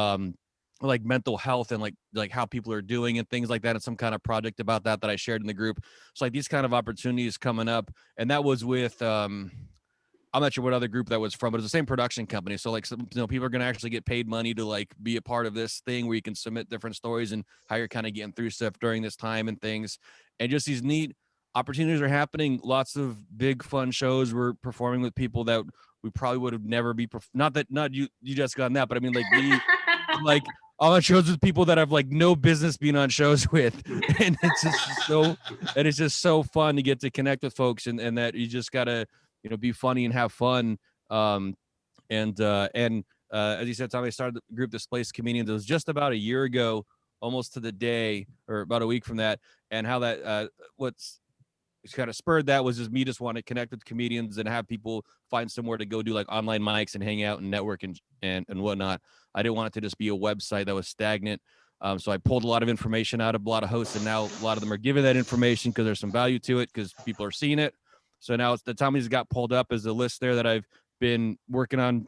like mental health and like how people are doing and things like that, and some kind of project about that I shared in the group. So like these kind of opportunities coming up, and that was with I'm not sure what other group that was from, but it's the same production company. So like people are going to actually get paid money to like be a part of this thing where you can submit different stories and how you're kind of getting through stuff during this time and things. And just these neat opportunities are happening. Lots of big fun shows. We're performing with people that we probably would have never be not you Jessica on that, but I mean like me like all on shows with people that I've like no business being on shows with. And it's just so fun to get to connect with folks and that you just gotta be funny and have fun. As you said, Tommy, I started the group Displaced Comedians. It was just about a year ago, almost to the day, or about a week from that. And how that what's kind of spurred that was just me just wanting to connect with comedians and have people find somewhere to go do like online mics and hang out and network and whatnot. I didn't want it to just be a website that was stagnant. So I pulled a lot of information out of a lot of hosts, and now a lot of them are giving that information because there's some value to it because people are seeing it. So now it's the Tommy's got pulled up as a list there that I've been working on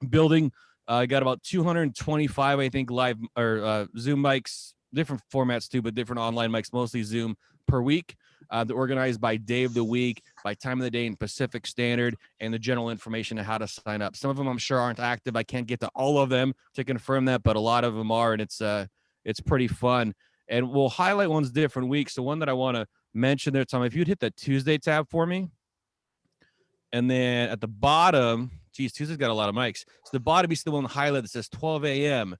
building. I got about 225, I think, live or Zoom mics, different formats too, but different online mics, mostly Zoom per week. They're organized by day of the week, by time of the day in Pacific Standard, and the general information on how to sign up. Some of them I'm sure aren't active. I can't get to all of them to confirm that, but a lot of them are, and it's pretty fun. And we'll highlight ones different weeks. The one that I want to mention there, Tom, if you'd hit the Tuesday tab for me. And then at the bottom, geez, Tuesday's got a lot of mics. So the bottom, you see the one highlight that says 12 a.m.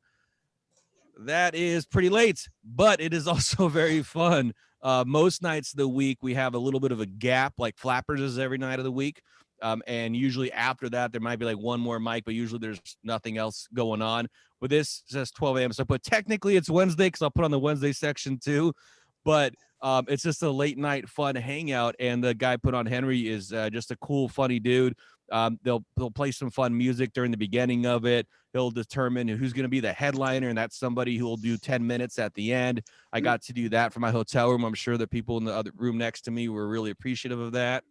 That is pretty late, but it is also very fun. Most nights of the week, we have a little bit of a gap, like Flappers is every night of the week. And usually after that, there might be like one more mic, but usually there's nothing else going on. But this says 12 a.m. So, but technically it's Wednesday because I'll put on the Wednesday section too. But it's just a late night fun hangout. And the guy put on Henry is just a cool, funny dude. They'll play some fun music during the beginning of it. He'll determine who's going to be the headliner, and that's somebody who will do 10 minutes at the end. I got to do that for my hotel room. I'm sure the people in the other room next to me were really appreciative of that.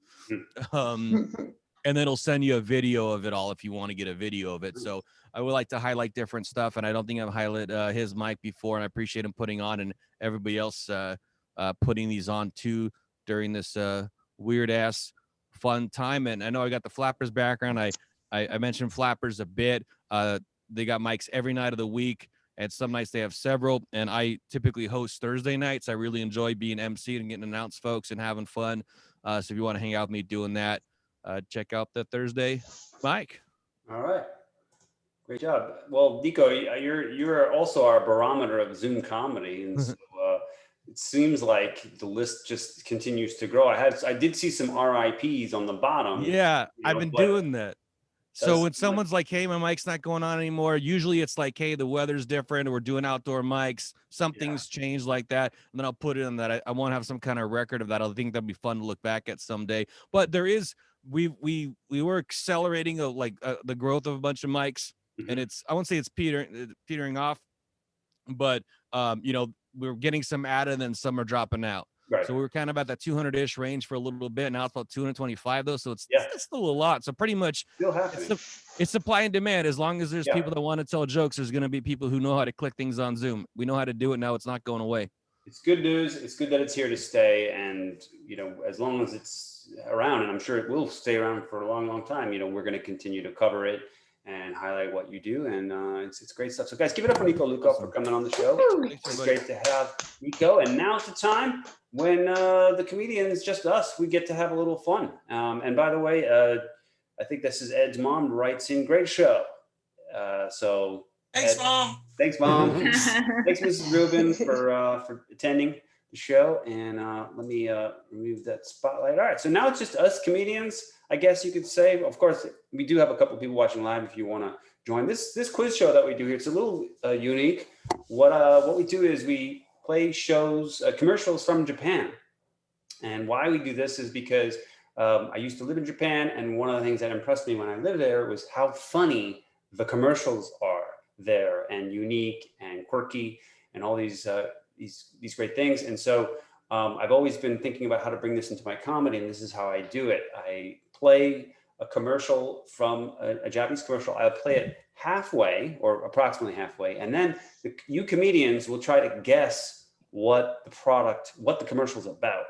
And then he'll send you a video of it all if you want to get a video of it. So I would like to highlight different stuff, and I don't think I've highlighted his mic before, and I appreciate him putting on and everybody else putting these on too during this weird ass fun time. And I know I got the Flappers background. I mentioned Flappers a bit. They got mics every night of the week, and some nights they have several. And I typically host Thursday nights. I really enjoy being MC and getting announced folks and having fun. So if you want to hang out with me doing that, check out the Thursday mic. All right. Great job. Well, Niko, you're also our barometer of Zoom comedy. And so it seems like the list just continues to grow. I did see some RIPs on the bottom. Yeah, I've been doing that. So when someone's like, hey, my mic's not going on anymore, usually it's like, hey, the weather's different, or we're doing outdoor mics, something's changed like that. And then I'll put it in that. I want to have some kind of record of that. I think that'd be fun to look back at someday. But there is, we were accelerating the growth of a bunch of mics, and I won't say it's petering off, but we're getting some added and then some are dropping out. Right. So we were kind of at that 200-ish range for a little bit. Now it's about 225 though, so it's still a lot. So pretty much it's supply and demand. As long as there's people that want to tell jokes, there's going to be people who know how to click things on Zoom. We know how to do it now. It's not going away. it's good news. It's good that it's here to stay. And, as long as it's around, and I'm sure it will stay around for a long, long time, we're going to continue to cover it and highlight what you do. And it's great stuff. So guys, give it up for Niko Lukoff for coming on the show. It's great to have Niko. And now's the time when the comedians, just us, we get to have a little fun. And by the way, I think this is Ed's mom writes in, great show. So Thanks, Ed, Mom. Thanks, Mom. Thanks, Mrs. Ruben, for attending the show. And let me remove that spotlight. All right, so now it's just us comedians, I guess you could say. Of course, we do have a couple people watching live if you want to join. This quiz show that we do here, it's a little unique. What we do is we play shows, commercials from Japan. And why we do this is because I used to live in Japan, and one of the things that impressed me when I lived there was how funny the commercials are there, and unique and quirky and all these great things. And so I've always been thinking about how to bring this into my comedy, and this is how I do it. I play a commercial from a Japanese commercial. I'll play it halfway or approximately halfway, and then you comedians will try to guess what the commercial's about.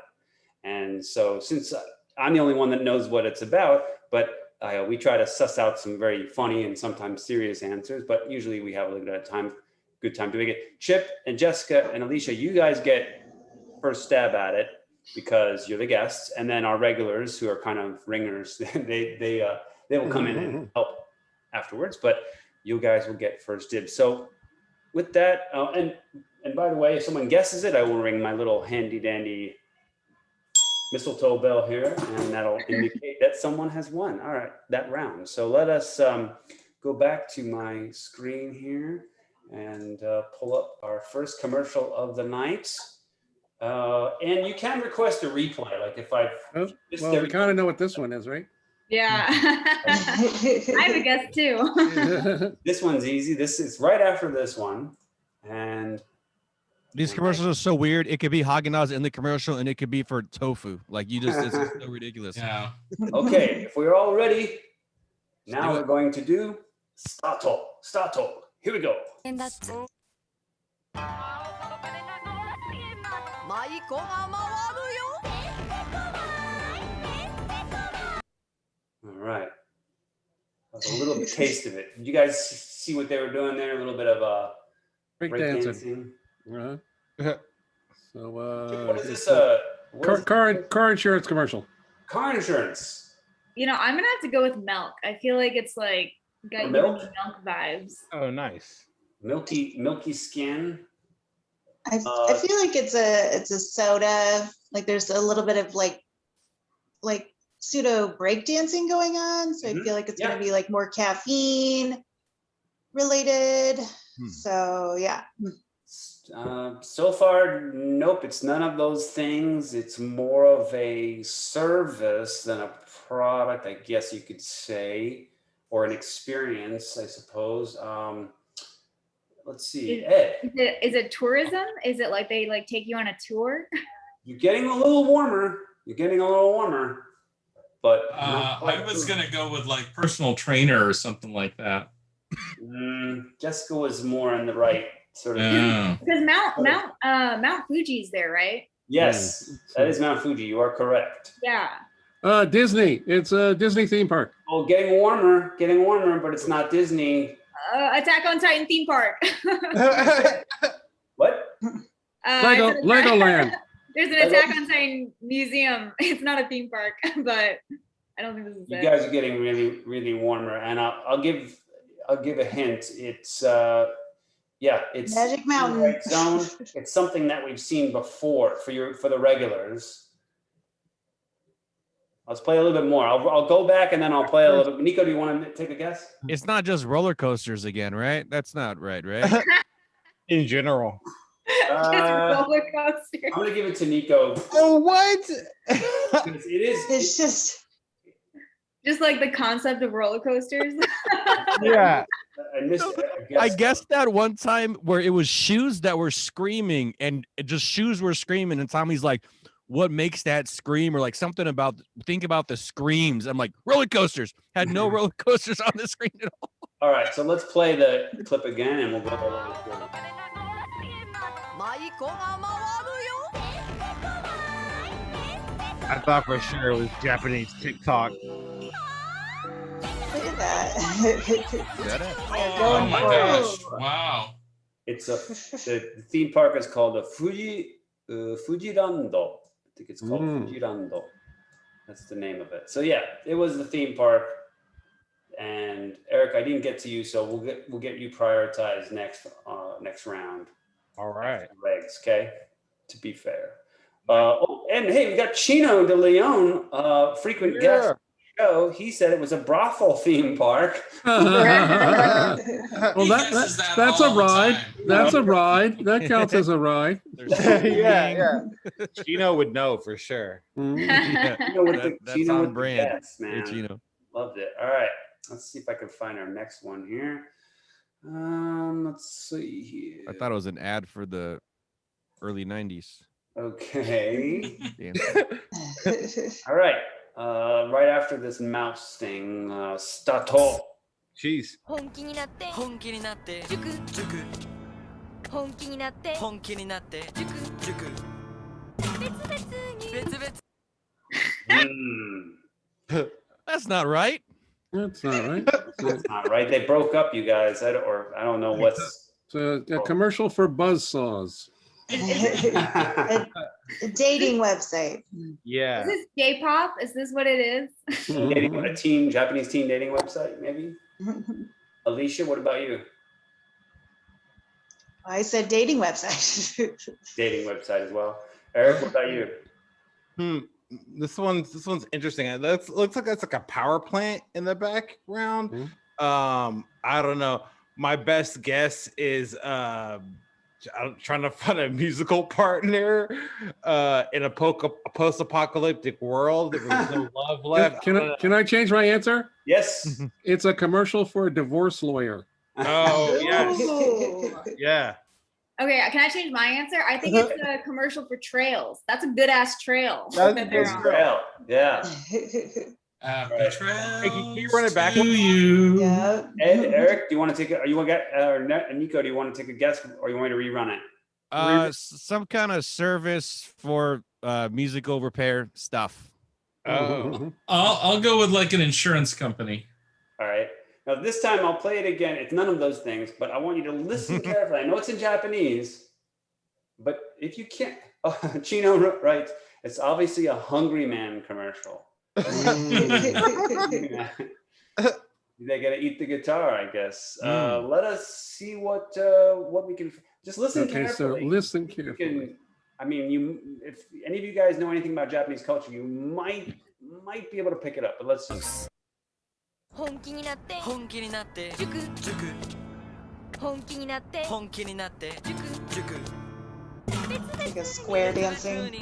And so since I'm the only one that knows what it's about, but we try to suss out some very funny and sometimes serious answers, but usually we have a little bit of good time doing it. Chipp and Jessica and Alisha, you guys get first stab at it because you're the guests, and then our regulars who are kind of ringers, they will come in and help afterwards, but you guys will get first dibs. So with that, and by the way, if someone guesses it, I will ring my little handy dandy mistletoe bell here, and that'll indicate that someone has won. All right, that round. So let us go back to my screen here and pull up our first commercial of the night. And you can request a replay. Like if I've well, we kind of know what this one is, right? Yeah. I have a guess too. This one's easy. This is right after this one, and these commercials are so weird. It could be Haagen-Dazs in the commercial, and it could be for tofu. Like it's just so ridiculous. Yeah. Okay, if we're all ready, now we're going to do Stato. Here we go. All right. That's a little taste of it. Did you guys see what they were doing there? A little bit of break dancing. So what is this? Car insurance commercial. Car insurance. I'm gonna have to go with milk. I feel like it's like got milk vibes. Oh, nice. Milky skin. I feel like it's a soda. Like there's a little bit of like pseudo breakdancing going on. So I feel like it's gonna be like more caffeine related. So yeah. So far, nope, it's none of those things. It's more of a service than a product, I guess you could say, or an experience, I suppose. Let's see, Ed. Is it tourism? Is it like they take you on a tour? You're getting a little warmer. But I was gonna go with like personal trainer or something like that. Jessica was more on the right sort of. Because Mount Fuji's there, right? Yes, that is Mount Fuji. You are correct. Yeah. Disney. It's a Disney theme park. Oh, getting warmer, but it's not Disney. Attack on Titan theme park. What? Legoland. There's an Attack on Titan museum. It's not a theme park, but I don't think this is it. You guys are getting really, really warmer, and I'll give a hint. It's it's Magic Mountain. Right zone. It's something that we've seen before for the regulars. Let's play a little bit more. I'll go back and then I'll play a little bit. Niko, do you want to take a guess? It's not just roller coasters again, right? That's not right? In general. Roller coaster. I'm gonna give it to Niko. Oh, what? It is. It's just like the concept of roller coasters. Yeah. I guessed that one time where it was shoes that were screaming, and shoes were screaming, and Tommy's like, what makes that scream, or like something about, think about the screams. I'm like, roller coasters. Had no roller coasters on the screen at all. All right, so let's play the clip again and we'll go a little bit through. I thought for sure it was Japanese TikTok. Look at that. Oh my gosh! Wow. It's the theme park is called the Fujirando. I think it's called Fujirando. That's the name of it. So yeah, it was the theme park. And Eric, I didn't get to you, so we'll get you prioritized next round. All right. Legs, okay? To be fair. And hey, we got Chino de Leon, frequent guest show. He said it was a brothel theme park. Well, that's a ride. That's a ride. That counts as a ride. Yeah. Chino would know for sure. That's on brand. Guests, man. Hey, Chino. Loved it. All right. Let's see if I can find our next one here. Let's see here. I thought it was an ad for the early 90s. Okay. All right. Right after this mouse thing, Stato. Jeez. That's not right. That's not right. That's not right. They broke up, you guys. I don't know what's. It's a commercial for buzzsaws. A dating website. Yeah. Is this J-pop? Is this what it is? A Japanese teen dating website, maybe? Alisha, what about you? I said dating website. Dating website as well. Eric, what about you? This one's interesting. It looks like it's like a power plant in the background. I don't know. My best guess is I'm trying to find a musical partner in a post-apocalyptic world. There was no love left. Can I change my answer? Yes. It's a commercial for a divorce lawyer. Oh, yes. Yeah. Okay, can I change my answer? I think it's a commercial for trails. That's a good ass trail. That's a good trail. Yeah. Can you run it back to you? Yeah. Ed, Eric, do you want to take it? Or you want to get? Niko, do you want to take a guess, or you want me to rerun it? Some kind of service for musical repair stuff. Oh. I'll go with like an insurance company. All right. Now this time I'll play it again. It's none of those things, but I want you to listen carefully. I know it's in Japanese, but if you can't, Chino writes, it's obviously a Hungry Man commercial. They gotta eat the guitar, I guess. Let us see what we can. Just listen carefully. So listen carefully. If any of you guys know anything about Japanese culture, you might be able to pick it up. But let's just. Like a square dancing.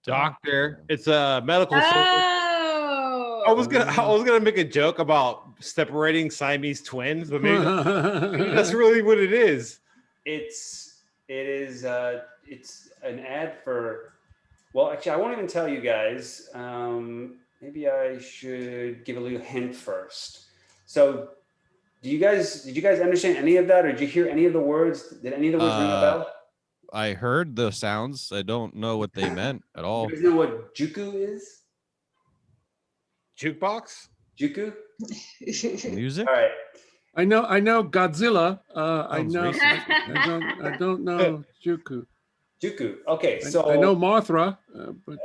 Doctor, it's a medical service. Oh. I was gonna make a joke about separating Siamese twins, but maybe that's really what it is. It's an ad for. Well, actually, I won't even tell you guys. Maybe I should give a little hint first. So, did you guys understand any of that, or did you hear any of the words? Did any of the words ring a bell? I heard the sounds. I don't know what they meant at all. You guys know what juku is? Jukebox? Juku? Music? All right. I know Godzilla. I don't know Juku. Juku. Okay, so I know Mothra, but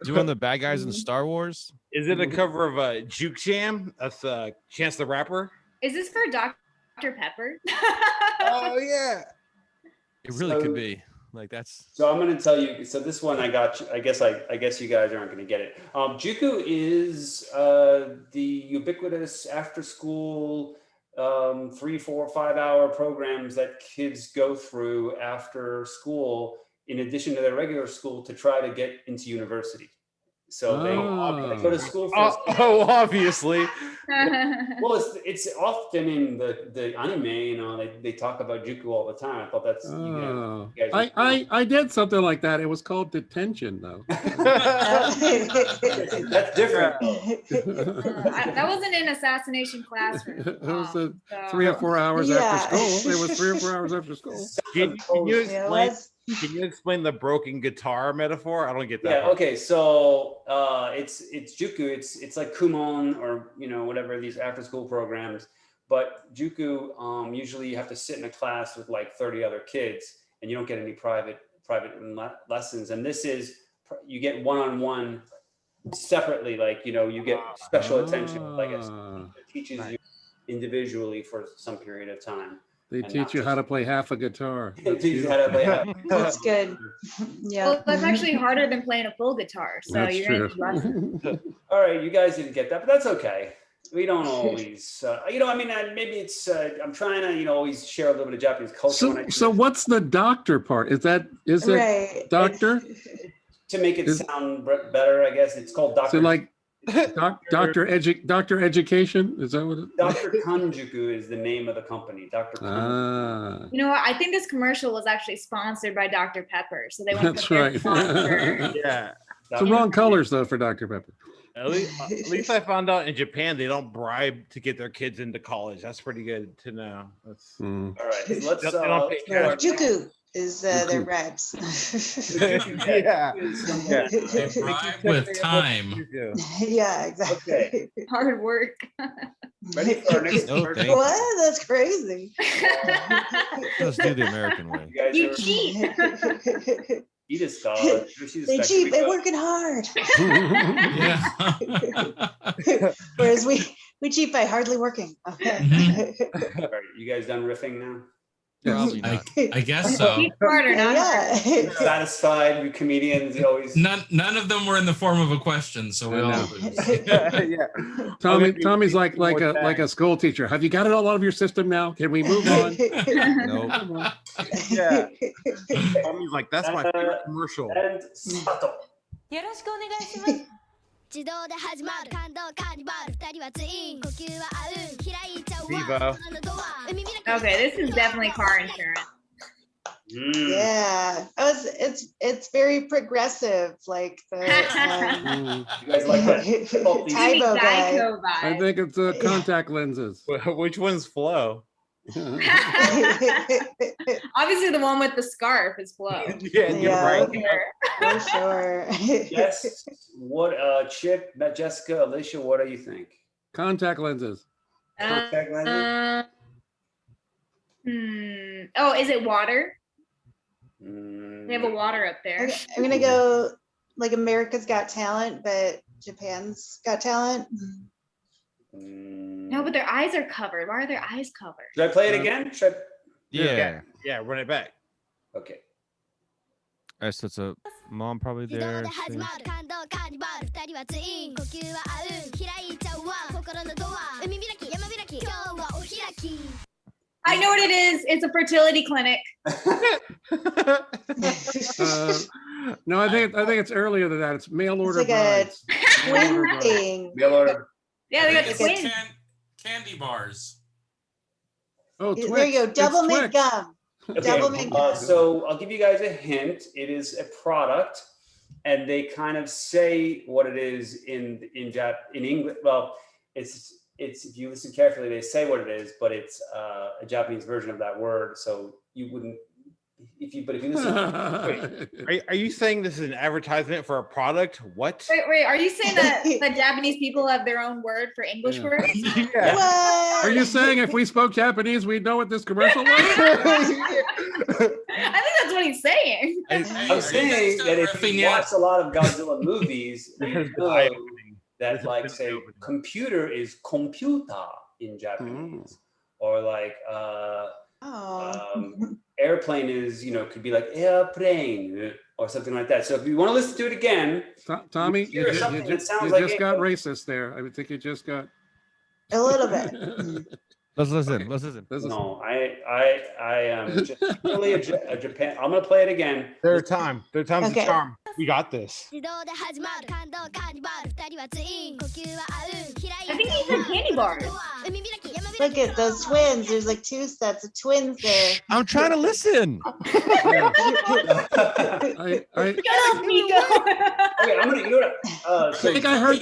doing the bad guys in Star Wars. Is it a cover of a Juke Jam? That's Chance the Rapper. Is this for Dr. Pepper? Oh yeah. It really could be. Like that's. So I'm going to tell you. So this one I got you. I guess you guys aren't going to get it. Juku is the ubiquitous after-school 3, 4, 5 hour programs that kids go through after school, in addition to their regular school, to try to get into university. So they go to school for. Obviously. Well, it's often in the anime, you know, they talk about Juku all the time. I thought that's you guys I did something like that. It was called detention, though. That's different. That wasn't in assassination classroom. It was So- 3 or 4 hours Yeah. after school. It was 3 or 4 hours after school. Can Yeah, you explain the broken guitar metaphor? I don't get that. Yeah. part. Okay. So it's Juku. It's like Kumon or whatever these after school programs. But Juku, usually you have to sit in a class with like 30 other kids, and you don't get any private lessons. And this is you get one-on-one separately. Like you get special attention. Like it teaches you individually for some period of time. They And teach not you how just- to play half a guitar. They teach you how to play half. That's good. Yeah. Well, that's actually harder than playing a full guitar. So That's you're true. gonna need lessons. All right, you guys didn't get that, but that's okay. We don't always, maybe it's, I'm trying to, always share a little bit of Japanese culture. when I do So this, what's the doctor part? Is it Right. doctor? to make it is- sound better, I guess. It's called So Dr. like doctor education? Is that what it Dr. Kanjuku is the name of the company. Dr. Kanjuku. You know what? I think this commercial was actually sponsored by Dr. Pepper. So they went That's with their right. sponsor. Yeah. It's the wrong colors though for Dr. Pepper. At least I found out in Japan they don't bribe to get their kids into college. That's pretty good to know. That's Mm. All right, let's, They don't pay cash. Juku is their Juku. bribes. yeah. They bribe with time. Yeah, exactly. Hard work. Ready for our next No, commercial? thank you. What? That's crazy. Let's do the American way. You guys You ever cheat. eat a star? They cheat. They're working hard. Yeah. Whereas we cheat by hardly working. Okay. Mhm. All right, you guys done riffing now? Probably I, not. I guess so. Cheat harder, not harder. Yeah. Satisfied? You comedians you always. None of them were in the form of a question, so we I all know. lose. Yeah. Tommy's like a school teacher. Have you got it all out of your system now? Can we move on? Nope. Yeah. Tommy's like, that's my favorite commercial. And Sato. よろしくお願いします。自動で始まる感動カーニバル二人はツイン呼吸は合う開いちゃう Vivo. わのドア海開き Okay, this is definitely car insurance. Yeah. It's very progressive, like the You guys like that? Tybo guy. Geico I vibe. think it's contact lenses. Which one's Flo? Obviously, the one with the scarf is Flo. Yeah. right. For sure. Yes. What? Chip, Jessica, Alicia. What do you think? Contact lenses. Contact lenses? Oh, is it water? Mm, We have a water up there. I'm gonna go like America's Got Talent, but Japan's Got Talent. No, but their eyes are covered. Why are their eyes covered? Should I play it again? Should I? Yeah. Yeah, run it back. Okay. All right, so it's a mom probably 自動 there. で始まる感動カーニバル二人はツイン呼吸は合う開いちゃうわ心のドア海開き山開き今日はお開き I know what it is. It's a fertility clinic. No, I think it's earlier than that. It's mail order like a brides. twin thing. Mail order. Yeah, they got It's twins. candy bars. Oh, There Twix. you go. It's Double mint Twix. gum. Okay, Double mint gum. so I'll give you guys a hint. It is a product, and they kind of say what it is in English. Well, it's if you listen carefully, they say what it is, but it's a Japanese version of that word. So you wouldn't if you listen. Are you saying this is an advertisement for a product? What? Wait. Are you saying that Japanese people have their own word for English words? Yeah. What? Are you saying if we spoke Japanese, we'd know what this commercial was? I think that's what he's saying. I'm saying that if you watch a lot of Godzilla movies, you know that, like, say, computer is computer in Japanese, or like airplane is, could be like airplane or something like that. So if you want to listen to it again, Tommy, you hear something that sounds you like just it, got racist there. I would think you just got a little bit. Let's listen. Let's listen. No, I am just really a Japan. I'm gonna play it again. Third time's Okay. a charm. We got this. 自動で始まる感動カーニバル二人はツイン呼吸は合う開い I think he said candy bars. 海開き山開 Look き at those twins. There's like 2 sets of twins there. I'm trying to listen. I Shut up, Niko. Okay, I'm gonna. You know what? So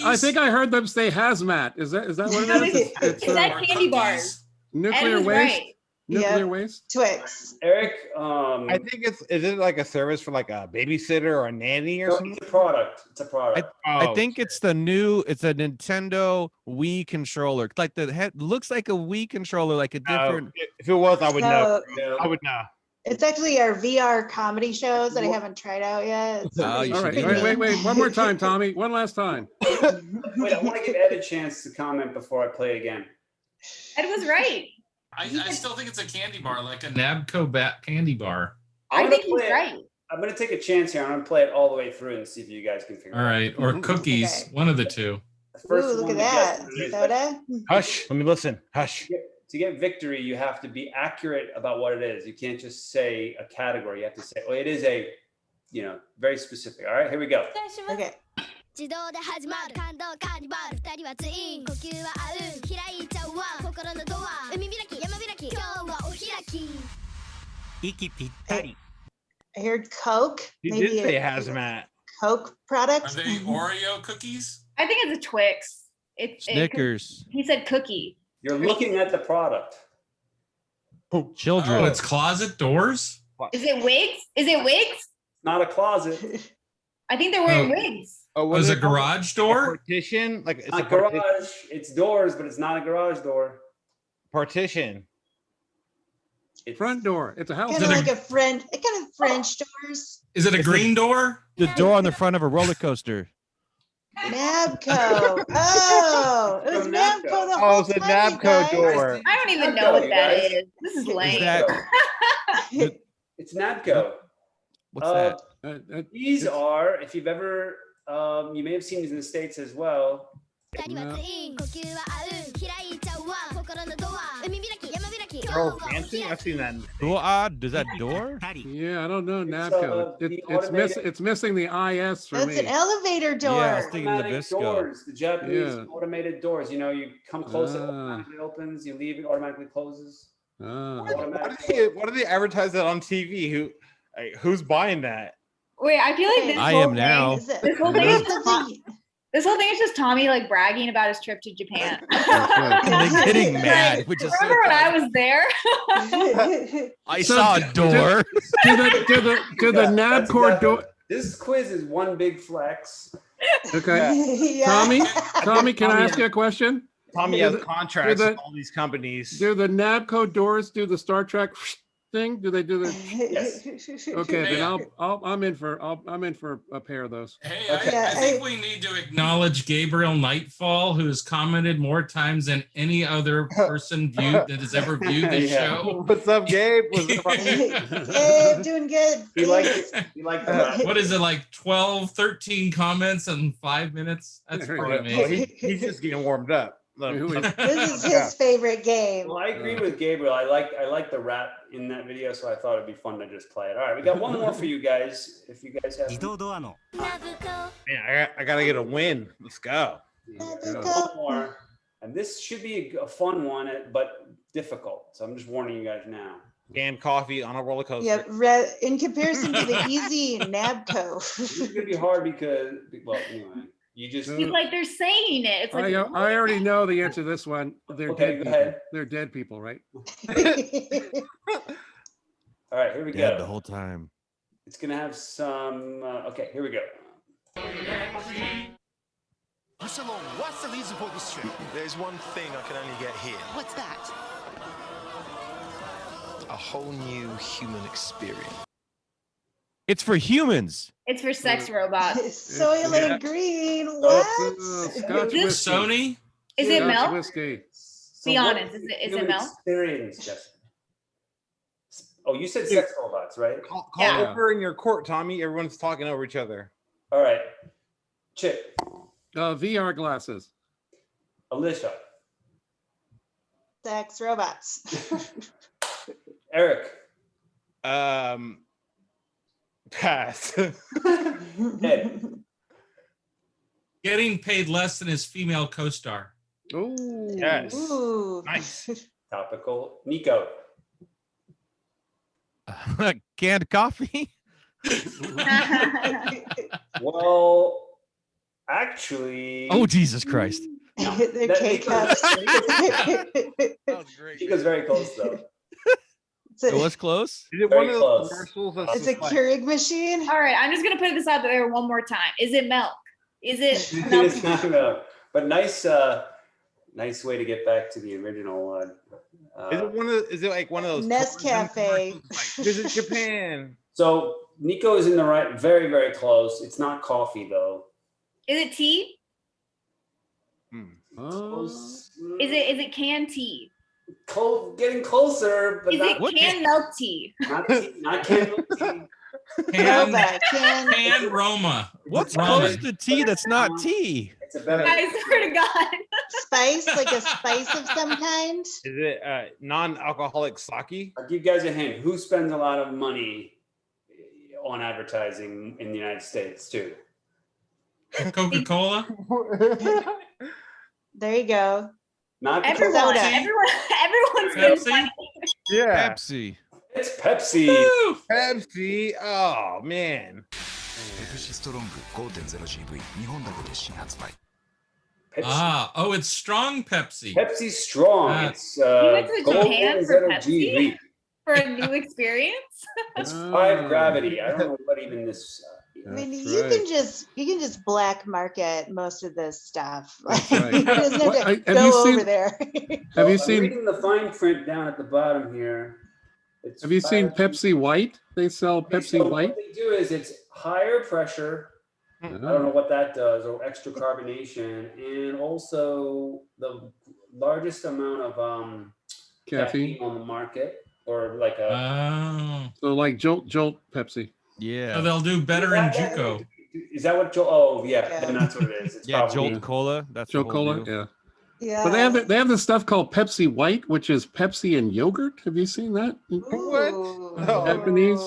I think I heard them say hazmat. Is that what it No, is? It's Is that candy bars? nuclear Ed was waste. right. Nuclear Yeah. waste. Twix. Eric, I think is it like a service for like a babysitter or a nanny or no, something? it's a product. It's a product. I Oh, think it's a Nintendo Wii controller. Like the head looks like a Wii controller, like a different. if it was, I would know. So I would know. it's actually our VR comedy shows that I haven't tried out yet. It's Oh, you All should right. do that. Wait. One more time, Tommy. One last time. Wait, I want to give Ed a chance to comment before I play again. Ed was right. I still think it's a candy bar, like a Nabco candy bar. I I'm think gonna he's play it. right. I'm gonna take a chance here. I'm gonna play it all the way through and see if you guys can figure All it out. right, or cookies, Okay. one of the two. The first Ooh, look one at to that. get through is- Soda. Hush. Let me listen. Hush. To get victory, you have to be accurate about what it is. You can't just say a category. You have to say, oh, it is a, very specific. All right, here we go. Okay. 自動で始まる感動カーニバル二人はツイン呼吸は合う開いちゃうわ心のドア海開き山開き今日はお開き I heard Coke. You Maybe did say a hazmat. Coke Are product. they Oreo cookies? I think it's a Twix. Snickers. He said cookie. You're looking at the product. Children. Oh, it's closet doors. Is it wigs? Is it wigs? Not a closet. I think they're wearing Oh. wigs. Oh, Was it a garage door? Partition? Like it's a Not garage. It's doors, but it's not a garage door. partition. It's Front door. It's a house. Kind of like a French, kind of French doors. Is it a green door? The door on the front of a roller coaster. Nabco. Oh, it was From Nabco the Nabco. whole it's a time, you Nabco guys. door. I don't even Nabco, know what you that guys. is. This is lame. that- It's Nabco. What's that? These are, if you've ever, you may have seen these in the States as well. 二人はツイン呼吸は合う開いちゃうわ心のドア海開き山開き今日 Oh, はお fancy? 開 I've き seen that. Does that door? Yeah, I don't know. It's, Nabco. the It's missing the IS for That's me. an elevator door. Yeah, I was thinking Automatic Nabisco. doors, the Japanese Yeah. automated doors. You come close, it Ah. automatically opens. You leave, it automatically closes. Ah. Why do they advertise that on TV? Who's buying that? Wait, I feel like this I whole am thing, now. This whole thing is this whole thing is just Tommy like bragging about his trip to Japan. And then getting mad, which is so Remember when I funny. was there? I saw a door. Do the Nabco exactly. door. This quiz is one big flex. Okay. Yeah. Tommy, can I ask you a question? Tommy Do has the- contracts do the- with all these companies. Do the Nabco doors do the Star Trek thing? Do they do the? Yes. Okay, Hey, then I'm in for a pair of those. Hey, Okay. I think we need to acknowledge Gabriel Nightfall, who has commented more times than any other person that has ever viewed the Yeah. show. What's up, Gabe? What's up? Hey, doing good. You like it? You like the What is it, like 12, 13 comments in 5 minutes? That's There you pretty go. amazing. He's just getting warmed up. This is his favorite game. Well, I agree with Gabriel. I like the rap in that video, so I thought it'd be fun to just play it. All right, we got one more for you guys. If you guys have Man, I gotta get a win. Let's go. one more, and this should be a fun one, but difficult. So I'm just warning you guys now. Canned coffee on a roller coaster. Yeah, in comparison to the easy Nabco. This is gonna be hard because, well, anyway, you just. He's like they're saying it. It's like I already know the answer to this one. They're Okay, dead go people. ahead. They're dead people, right? All right, here we Dead the go. whole time. It's gonna have some. Okay, here we go. Usalong, what's the reason for this trip? There's one thing I can only get here. What's that? A whole new human experience. It's for humans. it's for sex robots. Soylent Green. Scotch What? whiskey. Sony? Is it Scotch milk? whiskey. Be what honest, is it human milk? Experience, Jessica. Oh, you said sex robots, right? Call Yeah. over in your court, Tommy. Everyone's talking over each other. All right, Chip, VR glasses. Alisha, Sex robots. Eric, Pass. Ed. Getting paid less than his female co-star. Oh, Yes. Ooh. Nice. Topical. Nico. Canned coffee. Well, actually. Oh, Jesus Christ. No. They're That- K-cups. That was great. Nico's very close though. It was close. Is it Very one of close. those commercials that's It's a just like, Keurig machine. All right, I'm just gonna put this out there one more time. Is it milk? Is it milk? It's not milk, but nice way to get back to the original one. is it like one of those Nescafe. commercials like, visit Japan? So Nico is in the right, very, very close. It's not coffee though. Is it tea? Close. Is it canned tea? Getting closer, but Is not it canned milk tea? not tea, not canned milk tea. Canned Roma. What's Ramen. close to tea that's not tea? It's a better. I swear to God. Spice, like a spice of some kind. Is it non-alcoholic sake? I'll give you guys a hint. Who spends a lot of money on advertising in the United States too? Coca-Cola. There you go. Not Everyone, soda. everyone's Pepsi? been Yeah. Pepsi. It's Pepsi. Woo! Pepsi. Oh man. ペプシストロング 5.0GV 日本だけで新発売 Ah, oh, it's strong Pepsi. Pepsi Strong. Ah. It's You went to Gold Japan for Zero Pepsi? GV. for a new experience. It's 5 gravity. I don't know what even this. I mean, you can just black market most of this stuff. Like, right. you just have to Have go you over seen- there. Have you I'm seen? reading the fine print down at the bottom here? It's Have you seen 5 Pepsi White? They sell Pepsi So White. What they do is it's higher pressure. I don't know what that does, or extra carbonation, and also the largest amount of Caffeine. on the market, or like a. So like Jolt Pepsi. Yeah. So they'll do better in JUCO. Is that what Jolt? Oh yeah, then that's what it is. It's Yeah, probably Jolt Cola. That's Jolt the whole Cola. deal. Yeah. Yeah. But they have this stuff called Pepsi White, which is Pepsi and yogurt. Have you seen that? Ooh. Japanese.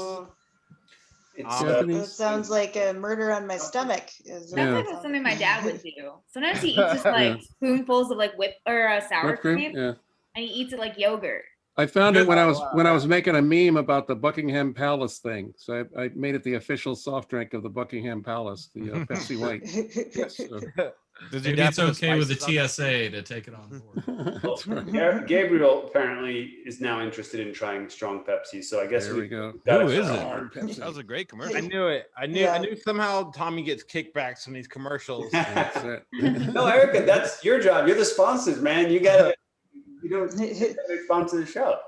It's That sounds like a murder on my stomach. That's like something my dad would do. Sometimes he eats just like spoonfuls of like whip or sour Whipped cream. cream, Yeah. and he eats it like yogurt. I found it when I was making a meme about the Buckingham Palace thing. So I made it the official soft drink of the Buckingham Palace, the Pepsi White. So, Maybe it's okay with the TSA to take it on board. Gabriel apparently is now interested in trying strong Pepsi, so I guess there we go. gotta Who is try it? Pepsi. That was a great commercial. I knew it. I knew somehow Tommy gets kickbacks from these commercials. That's it. No, Erica, that's your job. You're the sponsors, man. You gotta sponsor the show.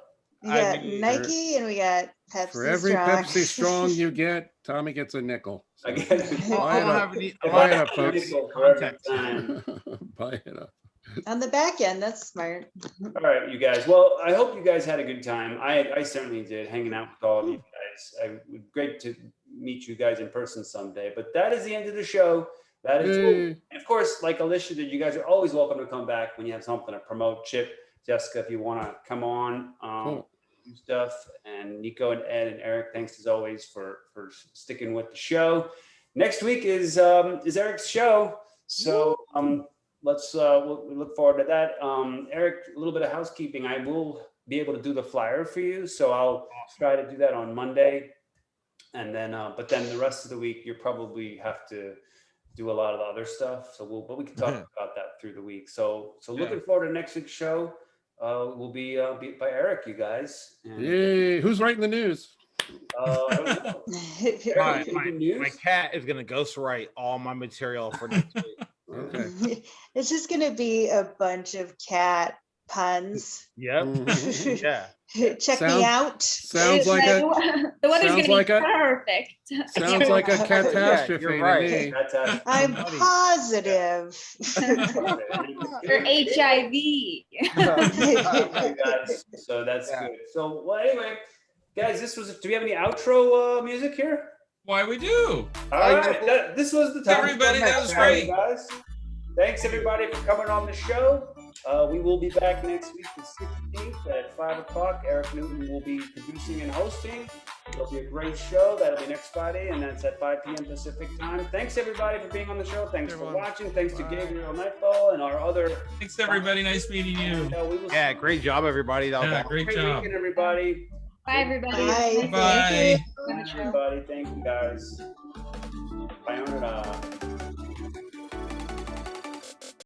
We got Nike and we got Pepsi For every Strong. Pepsi Strong you get, Tommy gets a nickel. So I buy it up. Buy it up, folks. Buy it up. On the back end, that's smart. All right, you guys. Well, I hope you guys had a good time. I certainly did, hanging out with all of you guys. Great to meet you guys in person someday. But that is the end of the show. That is, Yay. and of course, like Alisha did, you guys are always welcome to come back when you have something to promote. Chipp, Jessica, if you want to come on, Cool. do stuff, and Nico and Ed and Eric, thanks as always for sticking with the show. Next week is Eric's show, so let's we'll look forward to that. Eric, a little bit of housekeeping. I will be able to do the flyer for you, so I'll try to do that on Monday, and then but then the rest of the week you probably have to do a lot of the other stuff. So we can talk about that through the week. So looking forward to next week's show. Will be by Eric, you guys. And, Yay. Who's writing the news? I don't know. Eric, anything news? My cat is gonna ghostwrite all my material for next week. Okay. It's just going to be a bunch of cat puns. Yep. Yeah. Check me out. Sounds like a The weather's sounds gonna like be a- perfect. sounds like a catastrophe you're to right. me. I'm positive. Or HIV. Okay, guys. So that's good. So well, anyway, guys, do we have any outro music here? Why we do? All right, this was the time. Everybody, that was great. Guys. Thanks everybody for coming on the show. We will be back next week, the 16th at 5 o'clock. Eric Newton will be producing and hosting. It'll be a great show. That'll be next Friday, and that's at 5 p.m. Pacific time. Thanks everybody for being on the show. Thanks for watching. Thanks to Gabriel Nightfall and our other. Thanks everybody. Nice meeting you. Yeah, great job, everybody. Yeah, great job. Weekend, everybody. Bye, everybody. Bye. Everybody, thank you guys. Sayonara.